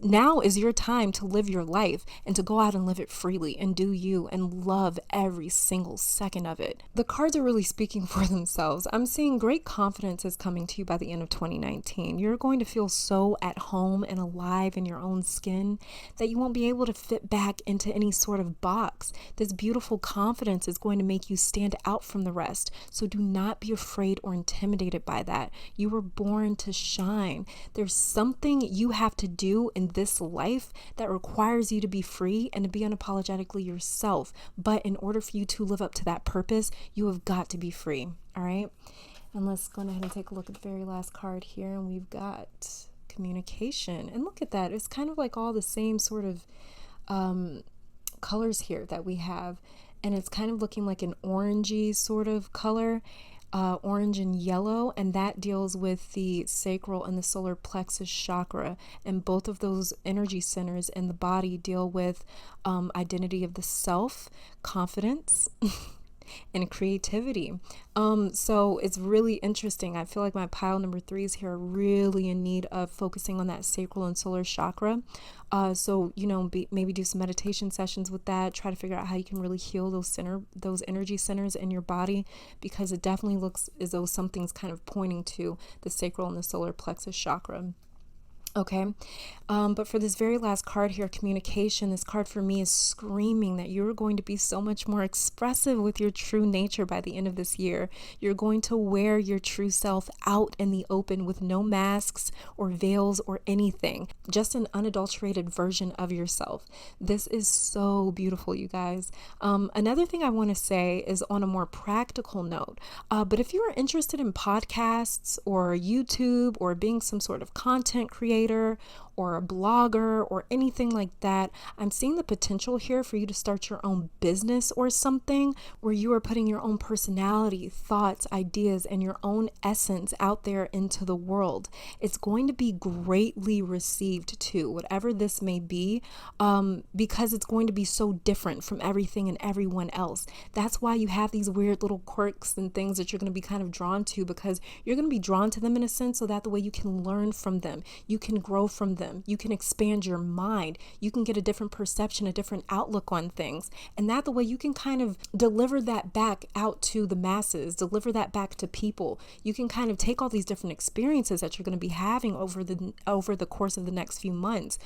Now is your time to live your life and to go out and live it freely and do you and love every single second of it. The cards are really speaking for themselves. I'm seeing great confidence is coming to you by the end of 2019. You're going to feel so at home and alive in your own skin that you won't be able to fit back into any sort of box. This beautiful confidence is going to make you stand out from the rest. So do not be afraid or intimidated by that. You were born to shine. There's something you have to do in this life that requires you to be free and to be unapologetically yourself. But in order for you to live up to that purpose, you have got to be free. All right. And let's go ahead and take a look at the very last card here. And we've got communication. And look at that. It's kind of like all the same sort of colors here that we have. And it's kind of looking like an orangey sort of color. Orange and yellow, and that deals with the sacral and the solar plexus chakra, and both of those energy centers in the body deal with identity of the self, confidence, and creativity. So it's really interesting. I feel like my pile number 3s here are really in need of focusing on that sacral and solar chakra. So maybe do some meditation sessions with that. Try to figure out how you can really heal those energy centers in your body, because it definitely looks as though something's kind of pointing to the sacral and the solar plexus chakra. Okay. But for this very last card here, communication, this card for me is screaming that you're going to be so much more expressive with your true nature by the end of this year. You're going to wear your true self out in the open with no masks or veils or anything, just an unadulterated version of yourself. This is so beautiful, you guys. Another thing I want to say is on a more practical note, but if you are interested in podcasts or YouTube or being some sort of content creator or a blogger or anything like that, I'm seeing the potential here for you to start your own business or something where you are putting your own personality, thoughts, ideas, and your own essence out there into the world. It's going to be greatly received too, whatever this may be, because it's going to be so different from everything and everyone else. That's why you have these weird little quirks and things that you're going to be kind of drawn to, because you're going to be drawn to them in a sense so that the way you can learn from them, you can grow from them, you can expand your mind, you can get a different perception, a different outlook on things, and that the way you can kind of deliver that back out to the masses, deliver that back to people. You can kind of take all these different experiences that you're going to be having over the course of the next few months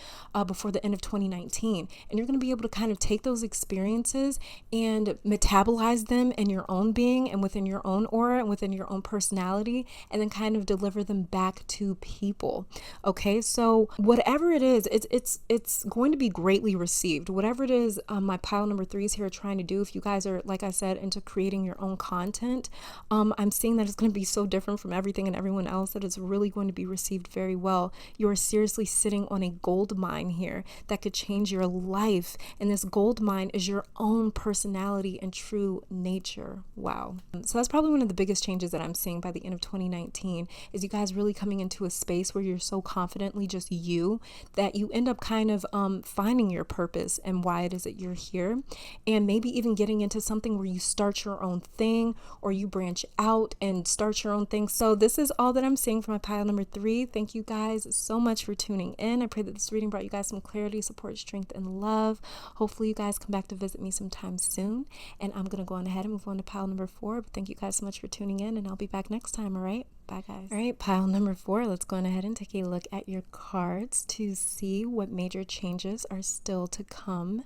before the end of 2019, and you're going to be able to kind of take those experiences and metabolize them in your own being and within your own aura and within your own personality, and then kind of deliver them back to people. Okay, Okay, so whatever it is, it's going to be greatly received. Whatever it is, my pile number 3s here are trying to do. If you guys are, like I said, into creating your own content, I'm seeing that it's going to be so different from everything and everyone else that it's really going to be received very well. You are seriously sitting on a gold mine here that could change your life, and this gold mine is your own personality and true nature. Wow. So that's probably one of the biggest changes that I'm seeing by the end of 2019 is you guys really coming into a space where you're so confidently just you that you end up kind of finding your purpose and why it is that you're here, and maybe even getting into something where you start your own thing or you branch out and start your own thing. So this is all that I'm seeing for my pile number 3. Thank you guys so much for tuning in. I pray that this reading brought you guys some clarity, support, strength, and love. Hopefully you guys come back to visit me sometime soon, and I'm gonna go on ahead and move on to pile number 4. But thank you guys so much for tuning in, and I'll be back next time. All right, bye guys. All right, pile number 4, let's go on ahead and take a look at your cards to see what major changes are still to come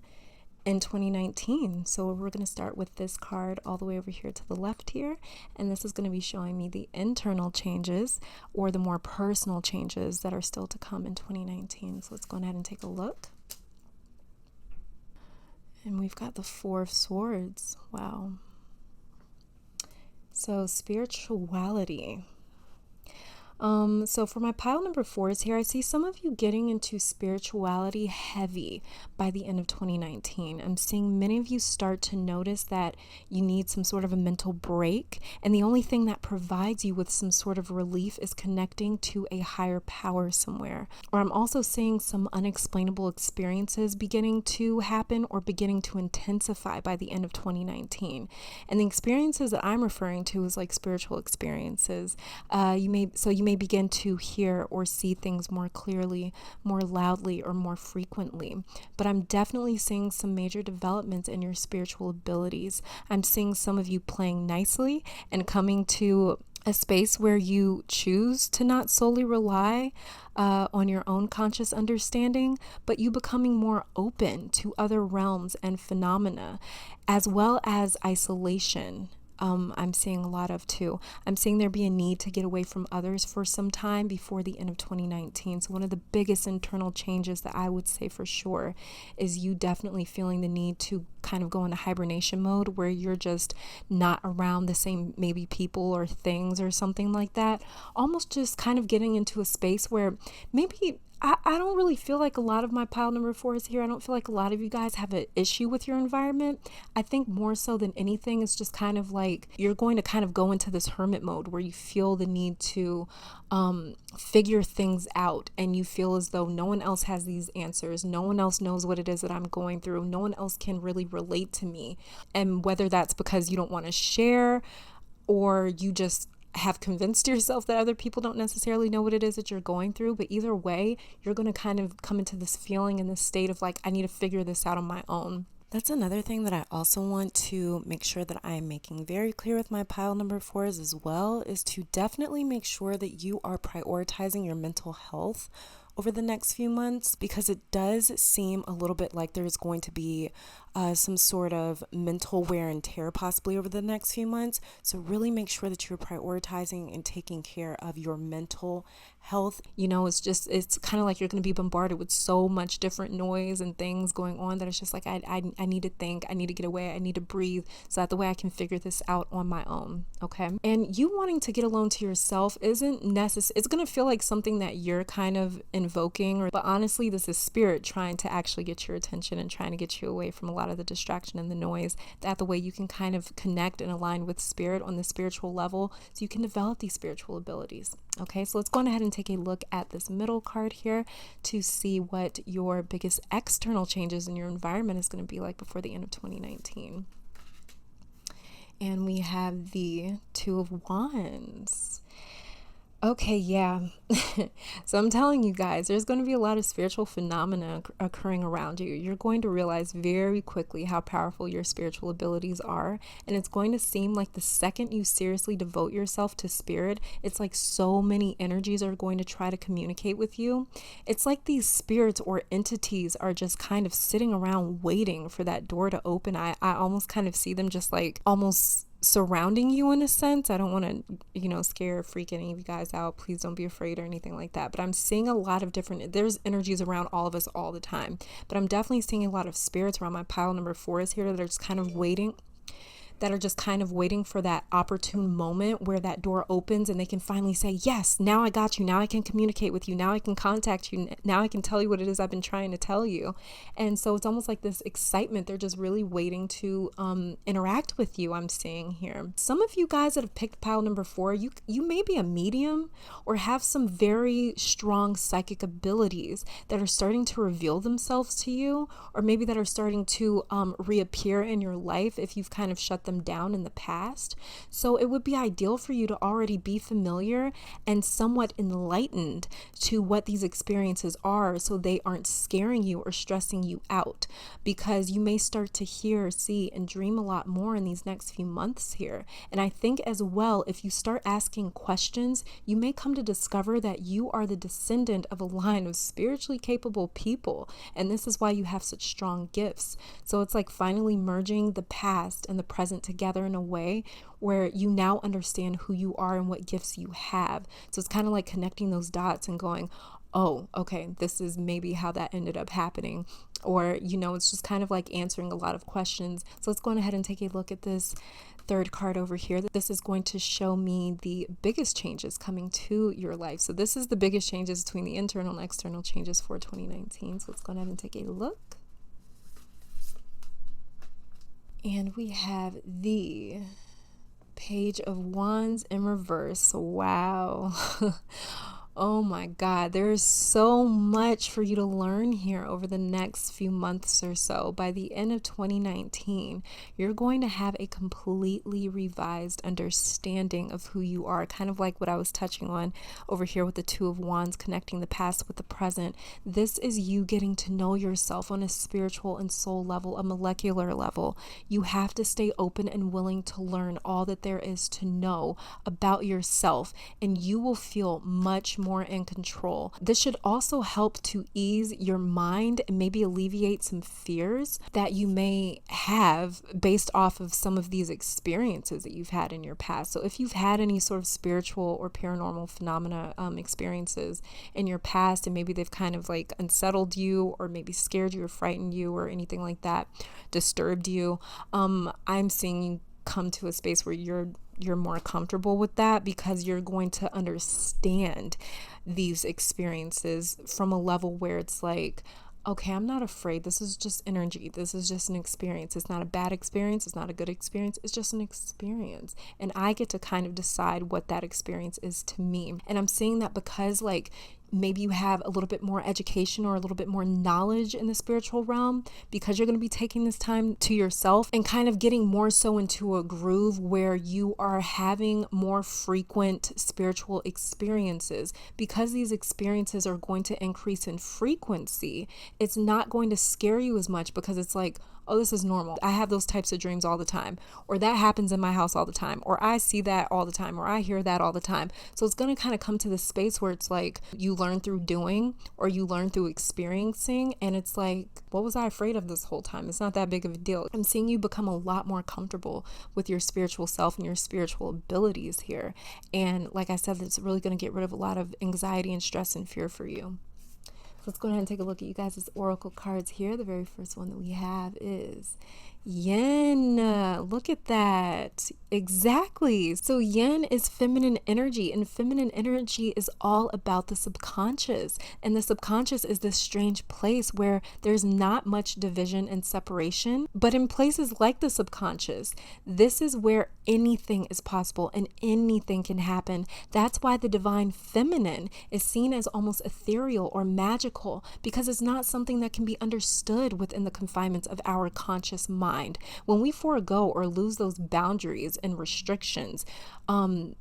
in 2019. So we're going to start with this card all the way over here to the left here, and this is going to be showing me the internal changes or the more personal changes that are still to come in 2019. So let's go ahead and take a look. And we've got the 4 of Swords. Wow. So spirituality. So for my pile number 4s here, I see some of you getting into spirituality heavy by the end of 2019. I'm seeing many of you start to notice that you need some sort of a mental break, and the only thing that provides you with some sort of relief is connecting to a higher power somewhere. Or I'm also seeing some unexplainable experiences beginning to happen or beginning to intensify by the end of 2019. And the experiences that I'm referring to is like spiritual experiences. You may begin to hear or see things more clearly, more loudly, or more frequently. But I'm definitely seeing some major developments in your spiritual abilities. I'm seeing some of you playing nicely and coming to a space where you choose to not solely rely on your own conscious understanding, but you becoming more open to other realms and phenomena, as well as isolation. I'm seeing a lot of too. I'm seeing there be a need to get away from others for some time before the end of 2019. So one of the biggest internal changes that I would say for sure is you definitely feeling the need to kind of go into hibernation mode where you're just not around the same maybe people or things or something like that. Almost just kind of getting into a space where maybe I don't really feel like a lot of my pile number 4s here. I don't feel like a lot of you guys have an issue with your environment. I think more so than anything, it's just kind of like you're going to kind of go into this hermit mode where you feel the need to figure things out, and you feel as though no one else has these answers. No one else knows what it is that I'm going through. No one else can really relate to me. And whether that's because you don't want to share or you just have convinced yourself that other people don't necessarily know what it is that you're going through, but either way, you're going to kind of come into this feeling and this state of like, I need to figure this out on my own. That's another thing that I also want to make sure that I am making very clear with my pile number 4s as well, is to definitely make sure that you are prioritizing your mental health over the next few months, because it does seem a little bit like there's going to be some sort of mental wear and tear possibly over the next few months. So really make sure that you're prioritizing and taking care of your mental health. You know, it's kind of like you're going to be bombarded with so much different noise and things going on that it's just like, I need to think, I need to get away, I need to breathe, so that the way I can figure this out on my own. Okay. And you wanting to get alone to yourself isn't necessary. It's going to feel like something that you're kind of invoking, but honestly, this is spirit trying to actually get your attention and trying to get you away from a lot of the distraction and the noise. That the way you can kind of connect and align with spirit on the spiritual level, so you can develop these spiritual abilities. Okay, so let's go on ahead and take a look at this middle card here to see what your biggest external changes in your environment is going to be like before the end of 2019. And we have the 2 of Wands. Okay, yeah. So I'm telling you guys, there's going to be a lot of spiritual phenomena occurring around you. You're going to realize very quickly how powerful your spiritual abilities are. And it's going to seem like the second you seriously devote yourself to spirit, it's like so many energies are going to try to communicate with you. It's like these spirits or entities are just kind of sitting around waiting for that door to open. I almost kind of see them just like almost surrounding you in a sense. I don't want to, scare or freak any of you guys out. Please don't be afraid or anything like that. But I'm seeing a lot of there's energies around all of us all the time. But I'm definitely seeing a lot of spirits around. My pile number 4 is here that are just kind of waiting for that opportune moment where that door opens and they can finally say, yes, now I got you. Now I can communicate with you. Now I can contact you. Now I can tell you what it is I've been trying to tell you. And so it's almost like this excitement. They're just really waiting to interact with you, I'm seeing here. Some of you guys that have picked pile number 4, you may be a medium or have some very strong psychic abilities that are starting to reveal themselves to you, or maybe that are starting to reappear in your life if you've kind of shut them down in the past. So it would be ideal for you to already be familiar and somewhat enlightened to what these experiences are, so they aren't scaring you or stressing you out, because you may start to hear, see, and dream a lot more in these next few months here. And I think as well, if you start asking questions, you may come to discover that you are the descendant of a line of spiritually capable people, and this is why you have such strong gifts. So it's like finally merging the past and the present together in a way where you now understand who you are and what gifts you have. So it's kind of like connecting those dots and going, oh, okay, this is maybe how that ended up happening. Or, it's just kind of like answering a lot of questions. So let's go ahead and take a look at this third card over here. This is going to show me the biggest changes coming to your life. So this is the biggest changes between the internal and external changes for 2019. So let's go ahead and take a look. And we have the Page of Wands in reverse. Wow. Oh my God, there is so much for you to learn here over the next few months or so. By the end of 2019, you're going to have a completely revised understanding of who you are, kind of like what I was touching on over here with the Two of Wands, connecting the past with the present. This is you getting to know yourself on a spiritual and soul level, a molecular level. You have to stay open and willing to learn all that there is to know about yourself, and you will feel much more in control. This should also help to ease your mind and maybe alleviate some fears that you may have based off of some of these experiences that you've had in your past. So if you've had any sort of spiritual or paranormal phenomena experiences in your past, and maybe they've kind of like unsettled you, or maybe scared you or frightened you or anything like that, disturbed you, I'm seeing you come to a space where you're more comfortable with that, because you're going to understand these experiences from a level where it's like, okay, I'm not afraid. This is just energy. This is just an experience. It's not a bad experience. It's not a good experience. It's just an experience. And I get to kind of decide what that experience is to me. And I'm saying that because maybe you have a little bit more education or a little bit more knowledge in the spiritual realm, because you're going to be taking this time to yourself and kind of getting more so into a groove where you are having more frequent spiritual experiences. Because these experiences are going to increase in frequency, it's not going to scare you as much, because it's like, oh, this is normal. I have those types of dreams all the time, or that happens in my house all the time, or I see that all the time, or I hear that all the time. So it's going to kind of come to this space where it's like you learn through doing, or you learn through experiencing, and it's like, what was I afraid of this whole time? It's not that big of a deal. I'm seeing you become a lot more comfortable with your spiritual self and your spiritual abilities here. And like I said, it's really going to get rid of a lot of anxiety and stress and fear for you. Let's go ahead and take a look at you guys' oracle cards here. The very first one that we have is Yin. Look at that. Exactly. So Yin is feminine energy, and feminine energy is all about the subconscious. And the subconscious is this strange place where there's not much division and separation. But in places like the subconscious, this is where anything is possible and anything can happen. That's why the divine feminine is seen as almost ethereal or magical, because it's not something that can be understood within the confinements of our conscious mind. When we forego or lose those boundaries and restrictions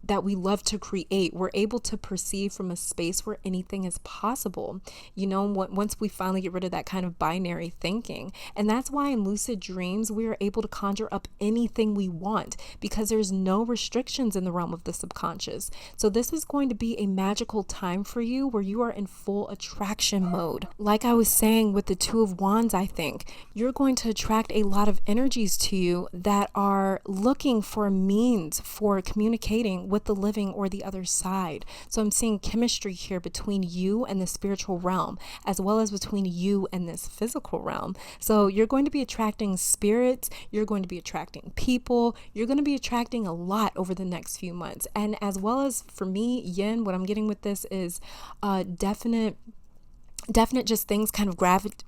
that we love to create, we're able to perceive from a space where anything is possible. Once we finally get rid of that kind of binary thinking. And that's why in lucid dreams, we are able to conjure up anything we want, because there's no restrictions in the realm of the subconscious. So this is going to be a magical time for you where you are in full attraction mode. Like I was saying with the Two of Wands, I think you're going to attract a lot of energies to you that are looking for a means for communicating with the living or the other side. So I'm seeing chemistry here between you and the spiritual realm, as well as between you and this physical realm. So you're going to be attracting spirits, you're going to be attracting people, you're going to be attracting a lot over the next few months. And as well as for me, yin, what I'm getting with this is definite just things kind of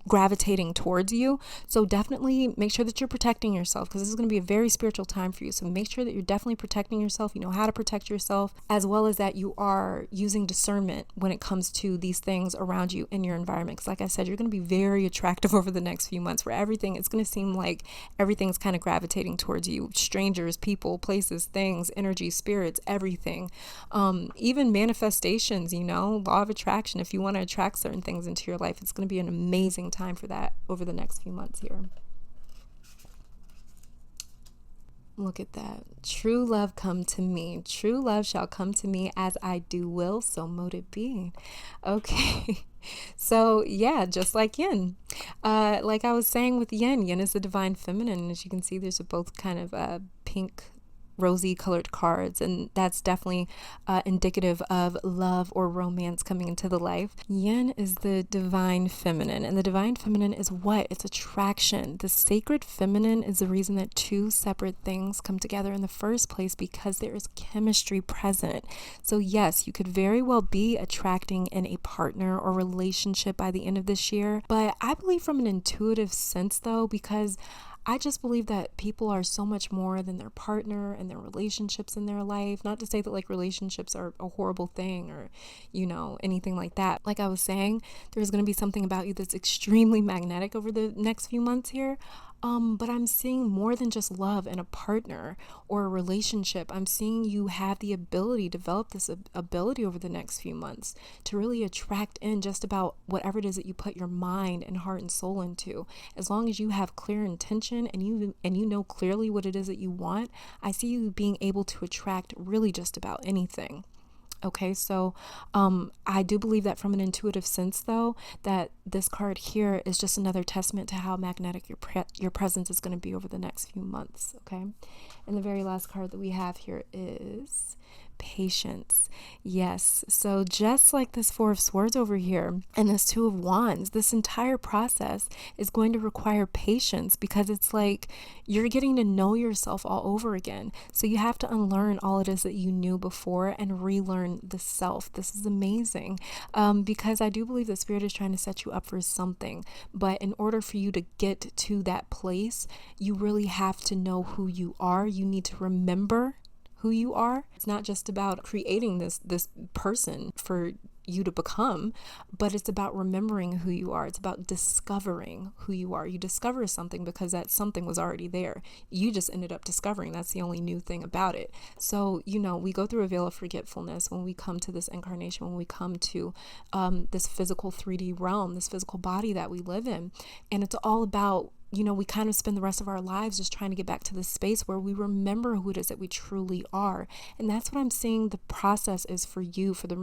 gravitating towards you. So definitely make sure that you're protecting yourself, because this is going to be a very spiritual time for you. So make sure that you're definitely protecting yourself. You know how to protect yourself, as well as that you are using discernment when it comes to these things around you in your environment. Because like I said, you're going to be very attractive over the next few months, where everything, it's going to seem like everything's kind of gravitating towards you. Strangers, people, places, things, energy, spirits, everything. Even manifestations, law of attraction. If you want to attract certain things into your life, it's going to be an amazing time for that over the next few months here. Look at that. True love come to me. True love shall come to me, as I do will, so mote it be. Okay. So yeah, just like yin. Like I was saying with yin is the divine feminine. As you can see, there's both kind of pink, rosy colored cards, and that's definitely indicative of love or romance coming into the life. Yin is the divine feminine, and the divine feminine is what? It's attraction. The sacred feminine is the reason that two separate things come together in the first place, because there is chemistry present. So yes, you could very well be attracting in a partner or relationship by the end of this year, but I believe from an intuitive sense though, because I just believe that people are so much more than their partner and their relationships in their life. Not to say that like relationships are a horrible thing or, anything like that. Like I was saying, there's going to be something about you that's extremely magnetic over the next few months here. But I'm seeing more than just love and a partner or a relationship. I'm seeing you have the ability, develop this ability over the next few months to really attract in just about whatever it is that you put your mind and heart and soul into. As long as you have clear intention and you know clearly what it is that you want, I see you being able to attract really just about anything. Okay, so I do believe that from an intuitive sense, though, that this card here is just another testament to how magnetic your presence is going to be over the next few months. Okay, and the very last card that we have here is patience. Yes, so just like this Four of Swords over here and this Two of Wands, this entire process is going to require patience, because it's like you're getting to know yourself all over again. So you have to unlearn all it is that you knew before and relearn the self. This is amazing, because I do believe that Spirit is trying to set you up for something, but in order for you to get to that place, you really have to know who you are. You need to remember who you are. It's not just about creating this person for you to become, but it's about remembering who you are. It's about discovering who you are. You discover something because that something was already there. You just ended up discovering that's the only new thing about it. So, we go through a veil of forgetfulness when we come to this incarnation, when we come to this physical 3D realm, this physical body that we live in. And it's all about, we kind of spend the rest of our lives just trying to get back to this space where we remember who it is that we truly are. And that's what I'm seeing the process is for you for the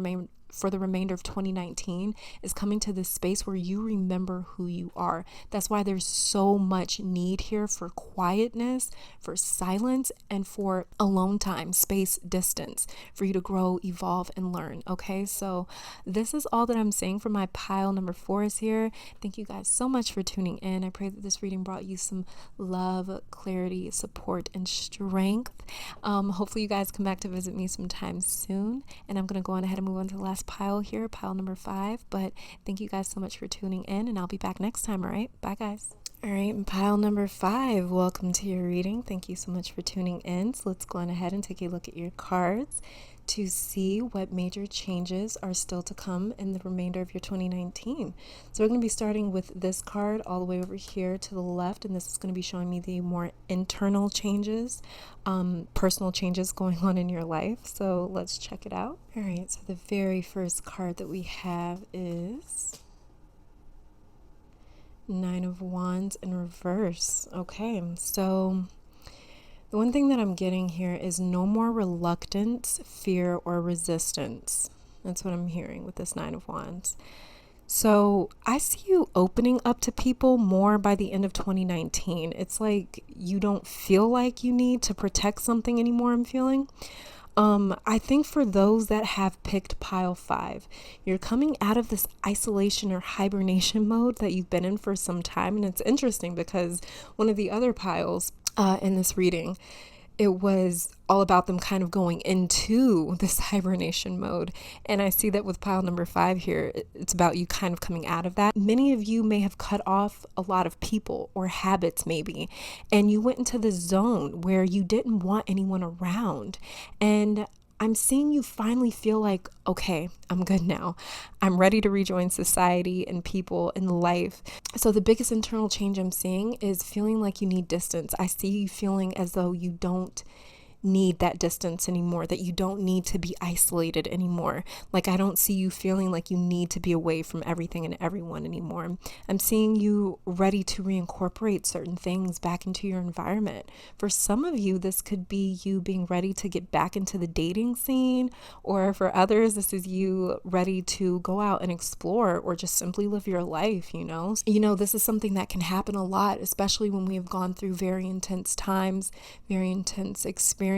remainder of 2019, is coming to this space where you remember who you are. That's why there's so much need here for quietness, for silence, and for alone time, space, distance, for you to grow, evolve, and learn. Okay, so this is all that I'm saying for my pile number 4 is here. Thank you guys so much for tuning in. I pray that this reading brought you some love, clarity, support, and strength. Hopefully you guys come back to visit me sometime soon, and I'm going to go on ahead and move on to the last pile here, pile number 5. But thank you guys so much for tuning in, and I'll be back next time. All right, bye guys. All right, and pile number 5, welcome to your reading. Thank you so much for tuning in. So let's go on ahead and take a look at your cards to see what major changes are still to come in the remainder of your 2019. So we're going to be starting with this card all the way over here to the left, and this is going to be showing me the more internal changes, personal changes going on in your life. So let's check it out. All right, so the very first card that we have is Nine of Wands in reverse. Okay, so the one thing that I'm getting here is no more reluctance, fear, or resistance. That's what I'm hearing with this Nine of Wands. So I see you opening up to people more by the end of 2019. It's like you don't feel like you need to protect something anymore, I'm feeling. I think for those that have picked pile 5, you're coming out of this isolation or hibernation mode that you've been in for some time. And it's interesting because one of the other piles in this reading, it was all about them kind of going into this hibernation mode. And I see that with pile number 5 here, it's about you kind of coming out of that. Many of you may have cut off a lot of people or habits maybe, and you went into the zone where you didn't want anyone around. And I'm seeing you finally feel like, okay, I'm good now. I'm ready to rejoin society and people in life. So the biggest internal change I'm seeing is feeling like you need distance. I see you feeling as though you don't need that distance anymore, that you don't need to be isolated anymore. Like, I don't see you feeling like you need to be away from everything and everyone anymore. I'm seeing you ready to reincorporate certain things back into your environment. For some of you, this could be you being ready to get back into the dating scene, or for others, this is you ready to go out and explore or just simply live your life, you know? This is something that can happen a lot, especially when we have gone through very intense times, very intense experiences,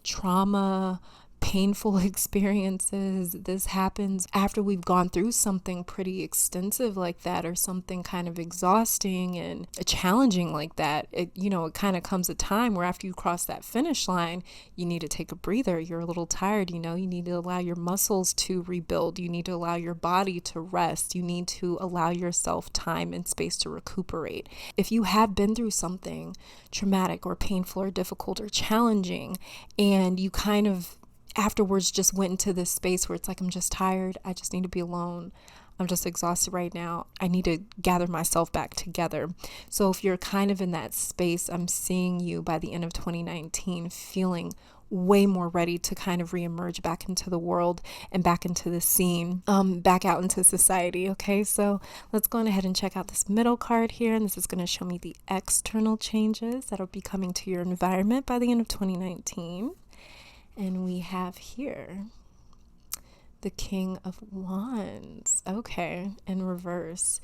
trauma, painful experiences. This happens after we've gone through something pretty extensive like that, or something kind of exhausting and challenging like that. It kind of comes a time where after you cross that finish line, you need to take a breather. You're a little tired, you need to allow your muscles to rebuild. You need to allow your body to rest. You need to allow yourself time and space to recuperate. If you have been through something traumatic or painful or difficult or challenging, and you kind of afterwards just went into this space where it's like, I'm just tired. I just need to be alone. I'm just exhausted right now. I need to gather myself back together. So if you're kind of in that space, I'm seeing you by the end of 2019 feeling way more ready to kind of reemerge back into the world and back into the scene, back out into society. Okay, so let's go ahead and check out this middle card here. And this is going to show me the external changes that'll be coming to your environment by the end of 2019. And we have here the King of Wands. Okay, in reverse.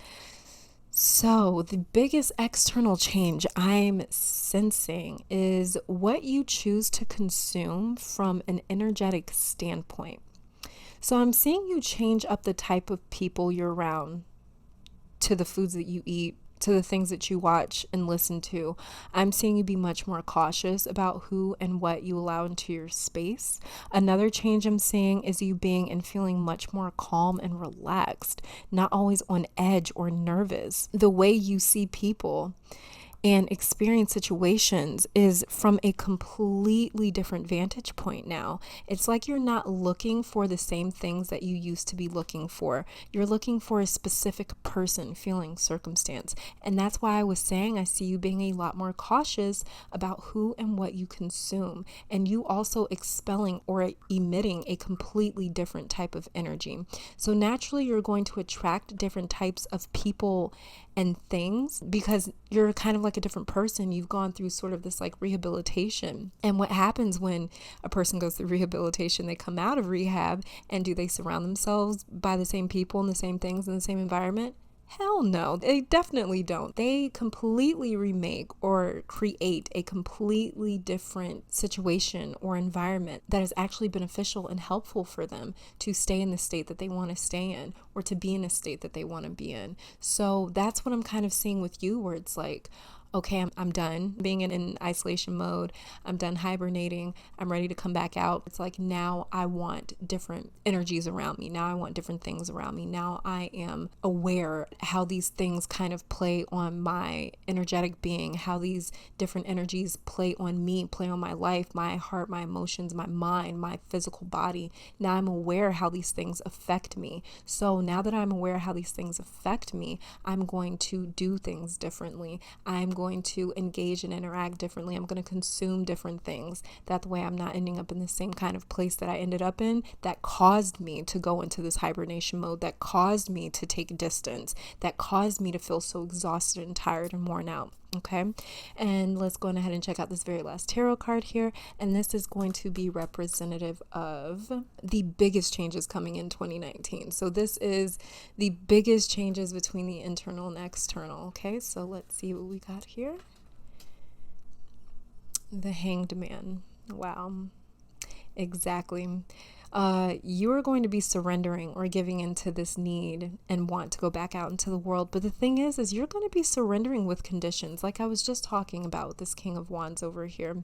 So the biggest external change I'm sensing is what you choose to consume from an energetic standpoint. So I'm seeing you change up the type of people you're around, to the foods that you eat, to the things that you watch and listen to. I'm seeing you be much more cautious about who and what you allow into your space. Another change I'm seeing is you being and feeling much more calm and relaxed, not always on edge or nervous. The way you see people and experience situations is from a completely different vantage point now. It's like you're not looking for the same things that you used to be looking for. You're looking for a specific person, feeling, circumstance. And that's why I was saying I see you being a lot more cautious about who and what you consume. And you also expelling or emitting a completely different type of energy. So naturally, you're going to attract different types of people and things because you're kind of like a different person. You've gone through sort of this like rehabilitation. And what happens when a person goes through rehabilitation, they come out of rehab, and do they surround themselves by the same people and the same things in the same environment? Hell no, they definitely don't. They completely remake or create a completely different situation or environment that is actually beneficial and helpful for them to stay in the state that they want to stay in, or to be in a state that they want to be in. So that's what I'm kind of seeing with you, where it's like, okay, I'm done being in isolation mode. I'm done hibernating. I'm ready to come back out. It's like, now I want different energies around me. Now I want different things around me. Now I am aware how these things kind of play on my energetic being, how these different energies play on me, play on my life, my heart, my emotions, my mind, my physical body. Now I'm aware how these things affect me. So now that I'm aware how these things affect me, I'm going to do things differently. I'm going to engage and interact differently. I'm going to consume different things. That way I'm not ending up in the same kind of place that I ended up in, that caused me to go into this hibernation mode, that caused me to take distance, that caused me to feel so exhausted and tired and worn out. Okay, and let's go ahead and check out this very last tarot card here. And this is going to be representative of the biggest changes coming in 2019. So this is the biggest changes between the internal and external. Okay, so let's see what we got here. The Hanged Man. Wow. Exactly. You are going to be surrendering or giving into this need and want to go back out into the world. But the thing is you're going to be surrendering with conditions. Like I was just talking about with this King of Wands over here.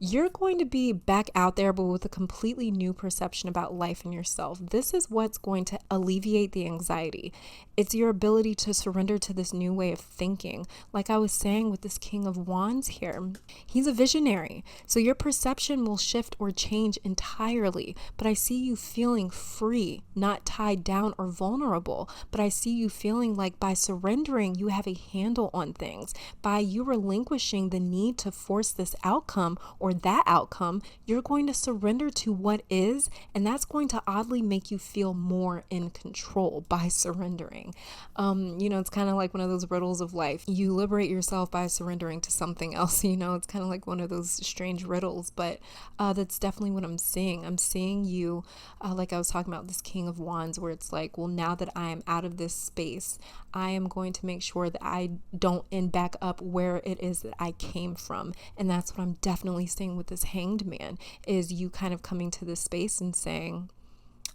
You're going to be back out there, but with a completely new perception about life and yourself. This is what's going to alleviate the anxiety. It's your ability to surrender to this new way of thinking. Like I was saying with this King of Wands here, he's a visionary. So your perception will shift or change entirely. But I see you feeling free, not tied down or vulnerable. But I see you feeling like by surrendering, you have a handle on things. By you relinquishing the need to force this outcome or that outcome, you're going to surrender to what is, and that's going to oddly make you feel more in control by surrendering. It's kind of like one of those riddles of life. You liberate yourself by surrendering to something else. It's kind of like one of those strange riddles, but that's definitely what I'm seeing. I'm seeing you, like I was talking about this King of Wands, where it's like, well, now that I am out of this space, I am going to make sure that I don't end back up where it is that I came from. And that's what I'm definitely seeing with this Hanged Man, is you kind of coming to this space and saying,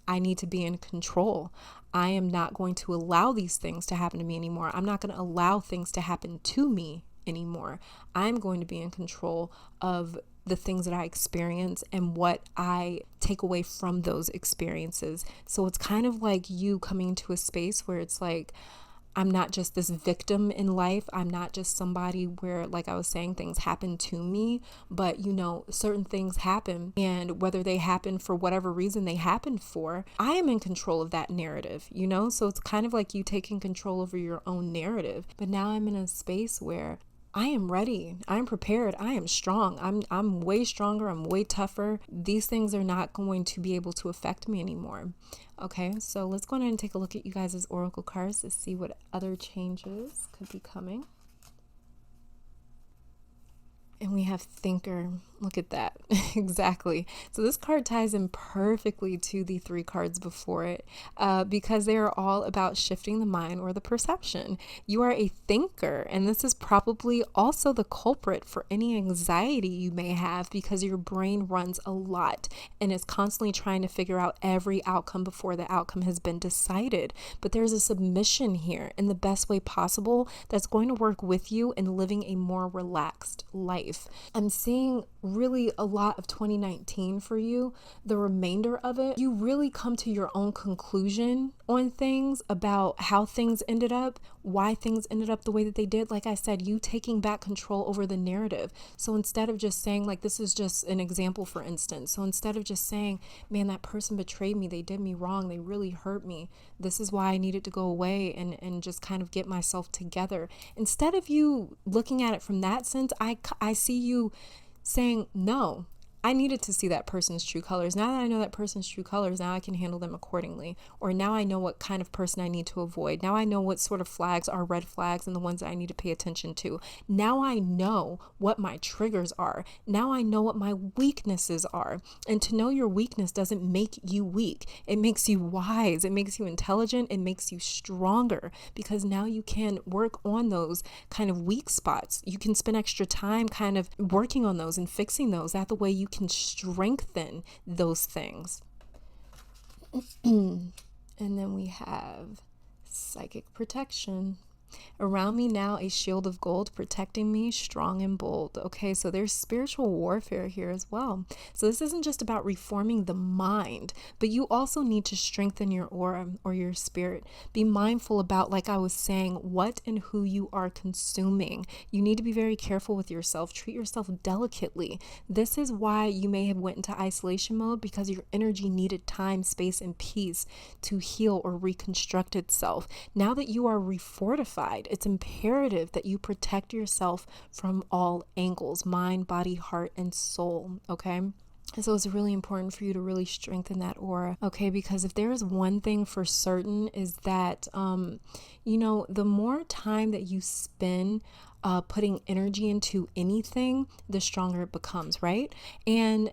I need to be in control. I am not going to allow these things to happen to me anymore. I'm not going to allow things to happen to me anymore. I'm going to be in control of the things that I experience and what I take away from those experiences. So it's kind of like you coming to a space where it's like, I'm not just this victim in life. I'm not just somebody where, like I was saying, things happen to me, but certain things happen, and whether they happen for whatever reason they happen for, I am in control of that narrative, So it's kind of like you taking control over your own narrative. But now I'm in a space where I am ready. I'm prepared. I am strong. I'm way stronger. I'm way tougher. These things are not going to be able to affect me anymore. Okay, so let's go ahead and take a look at you guys' oracle cards to see what other changes could be coming. And we have Thinker. Look at that. Exactly. So this card ties in perfectly to the 3 cards before it, because they are all about shifting the mind or the perception. You are a thinker, and this is probably also the culprit for any anxiety you may have, because your brain runs a lot and is constantly trying to figure out every outcome before the outcome has been decided. But there's a submission here in the best way possible that's going to work with you in living a more relaxed life. I'm seeing really a lot of 2019 for you. The remainder of it, you really come to your own conclusion on things about how things ended up, why things ended up the way that they did. Like I said, you taking back control over the narrative. So instead of just saying, like, this is just an example, for instance. So instead of just saying, man, that person betrayed me, they did me wrong, they really hurt me, this is why I needed to go away and just kind of get myself together. Instead of you looking at it from that sense, I see you saying, no, I needed to see that person's true colors. Now that I know that person's true colors, now I can handle them accordingly. Or now I know what kind of person I need to avoid. Now I know what sort of flags are red flags and the ones that I need to pay attention to. Now I know what my triggers are. Now I know what my weaknesses are. And to know your weakness doesn't make you weak. It makes you wise. It makes you intelligent. It makes you stronger, because now you can work on those kind of weak spots. You can spend extra time kind of working on those and fixing those. That the way you can strengthen those things. And then we have psychic protection. Around me now, a shield of gold protecting me, strong and bold. Okay, so there's spiritual warfare here as well. So this isn't just about reforming the mind, but you also need to strengthen your aura or your spirit. Be mindful about, like I was saying, what and who you are consuming. You need to be very careful with yourself. Treat yourself delicately. This is why you may have went into isolation mode, because your energy needed time, space, and peace to heal or reconstruct itself. Now that you are refortified, it's imperative that you protect yourself from all angles, mind, body, heart, and soul. Okay. And so it's really important for you to really strengthen that aura, okay? Because if there is one thing for certain is that, the more time that you spend putting energy into anything, the stronger it becomes, right? And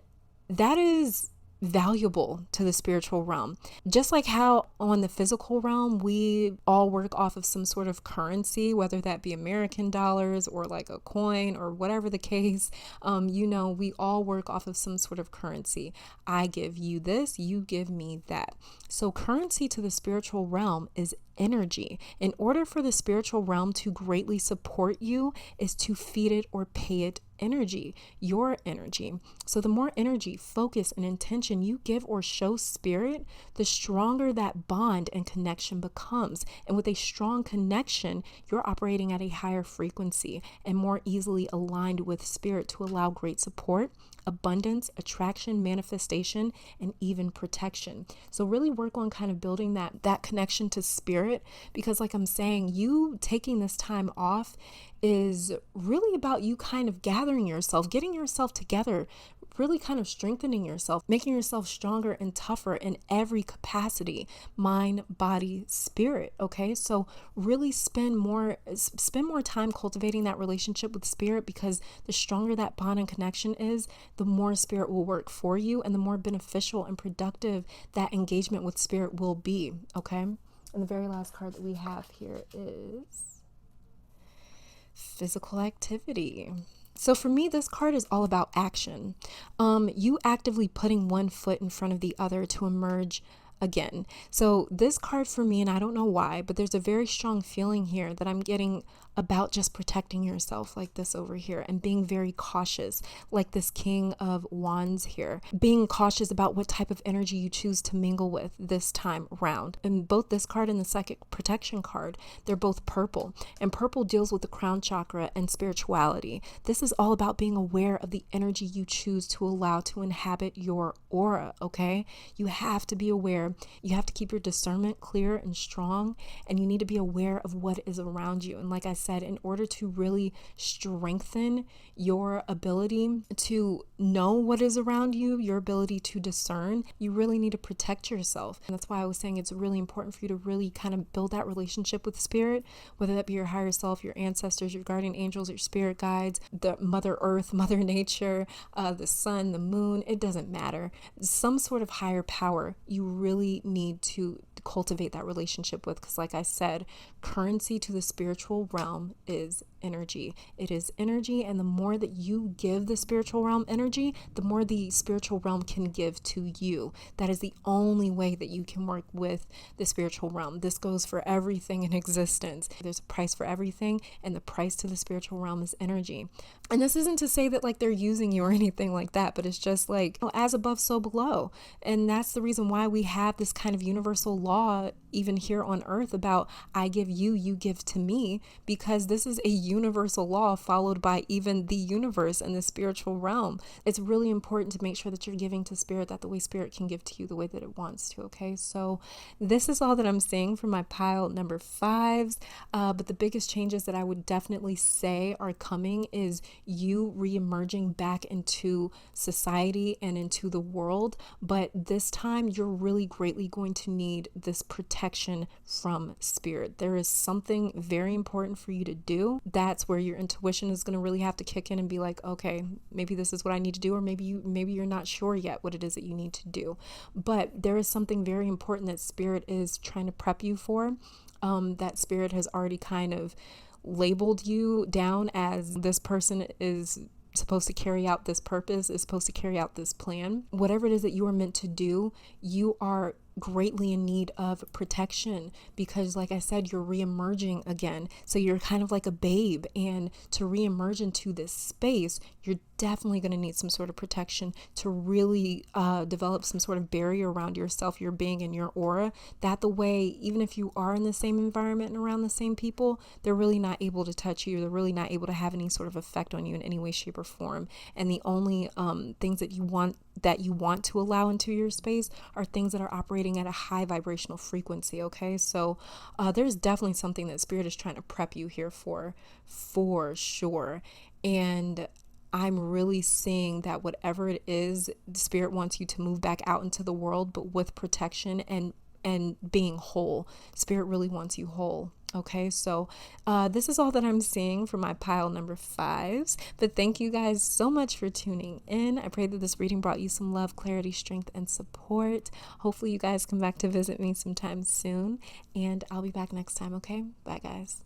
that is valuable to the spiritual realm. Just like how on the physical realm, we all work off of some sort of currency, whether that be American dollars or like a coin or whatever the case, we all work off of some sort of currency. I give you this, you give me that. So currency to the spiritual realm is energy. In order for the spiritual realm to greatly support you is to feed it or pay it energy, your energy. So the more energy, focus, and intention you give or show spirit, the stronger that bond and connection becomes. And with a strong connection, you're operating at a higher frequency and more easily aligned with spirit to allow great support, abundance, attraction, manifestation, and even protection. So really work on kind of building that connection to spirit, because like I'm saying, you taking this time off is really about you kind of gathering yourself, getting yourself together, really kind of strengthening yourself, making yourself stronger and tougher in every capacity, mind, body, spirit. Okay. So really spend more time cultivating that relationship with spirit, because the stronger that bond and connection is, the more spirit will work for you and the more beneficial and productive that engagement with spirit will be. Okay. And the very last card that we have here is physical activity. So for me, this card is all about action. You actively putting one foot in front of the other to emerge again. So this card for me, and I don't know why, but there's a very strong feeling here that I'm getting about just protecting yourself, like this over here, and being very cautious, like this King of Wands here, being cautious about what type of energy you choose to mingle with this time round. And both this card and the psychic protection card, they're both purple, and purple deals with the crown chakra and spirituality. This is all about being aware of the energy you choose to allow to inhabit your aura. Okay, you have to be aware. You have to keep your discernment clear and strong, and you need to be aware of what is around you. And like I said, in order to really strengthen your ability to know what is around you, your ability to discern, you really need to protect yourself. And that's why I was saying it's really important for you to really kind of build that relationship with spirit, whether that be your higher self, your ancestors, your guardian angels, your spirit guides, the Mother Earth, Mother Nature, the sun, the moon. It doesn't matter. Some sort of higher power you really need to cultivate that relationship with, because like I said, currency to the spiritual realm is energy. It is energy, and the more that you give the spiritual realm energy, the more the spiritual realm can give to you. That is the only way that you can work with the spiritual realm. This goes for everything in existence. There's a price for everything, and the price to the spiritual realm is energy. And this isn't to say that like they're using you or anything like that, but it's just like, as above, so below. And that's the reason why we have this kind of universal law even here on earth about I give you, you give to me, because this is a universal law followed by even the universe and the spiritual realm. It's really important to make sure that you're giving to spirit that the way spirit can give to you the way that it wants to. Okay, so this is all that I'm seeing for my pile number 5s, but the biggest changes that I would definitely say are coming is you re-emerging back into society and into the world, but this time you're really greatly going to need this protection from spirit. There is something very important for you to do. That's where your intuition is going to really have to kick in and be like, okay, maybe this is what I need to do, or maybe you're not sure yet what it is that you need to do. But there is something very important that spirit is trying to prep you for, that spirit has already kind of labeled you down as this person is supposed to carry out this purpose, is supposed to carry out this plan. Whatever it is that you are meant to do, you are greatly in need of protection, because like I said, you're re-emerging again. So you're kind of like a babe, and to re-emerge into this space, you're definitely going to need some sort of protection to really develop some sort of barrier around yourself, your being, and your aura, that the way, even if you are in the same environment and around the same people, they're really not able to touch you. They're really not able to have any sort of effect on you in any way, shape, or form. And the only things that you want to allow into your space are things that are operating at a high vibrational frequency. Okay, so there's definitely something that spirit is trying to prep you here for sure. And I'm really seeing that whatever it is, the Spirit wants you to move back out into the world, but with protection and being whole. Spirit really wants you whole. Okay, so this is all that I'm seeing for my pile number 5s. But thank you guys so much for tuning in. I pray that this reading brought you some love, clarity, strength, and support. Hopefully you guys come back to visit me sometime soon. And I'll be back next time, okay? Bye, guys.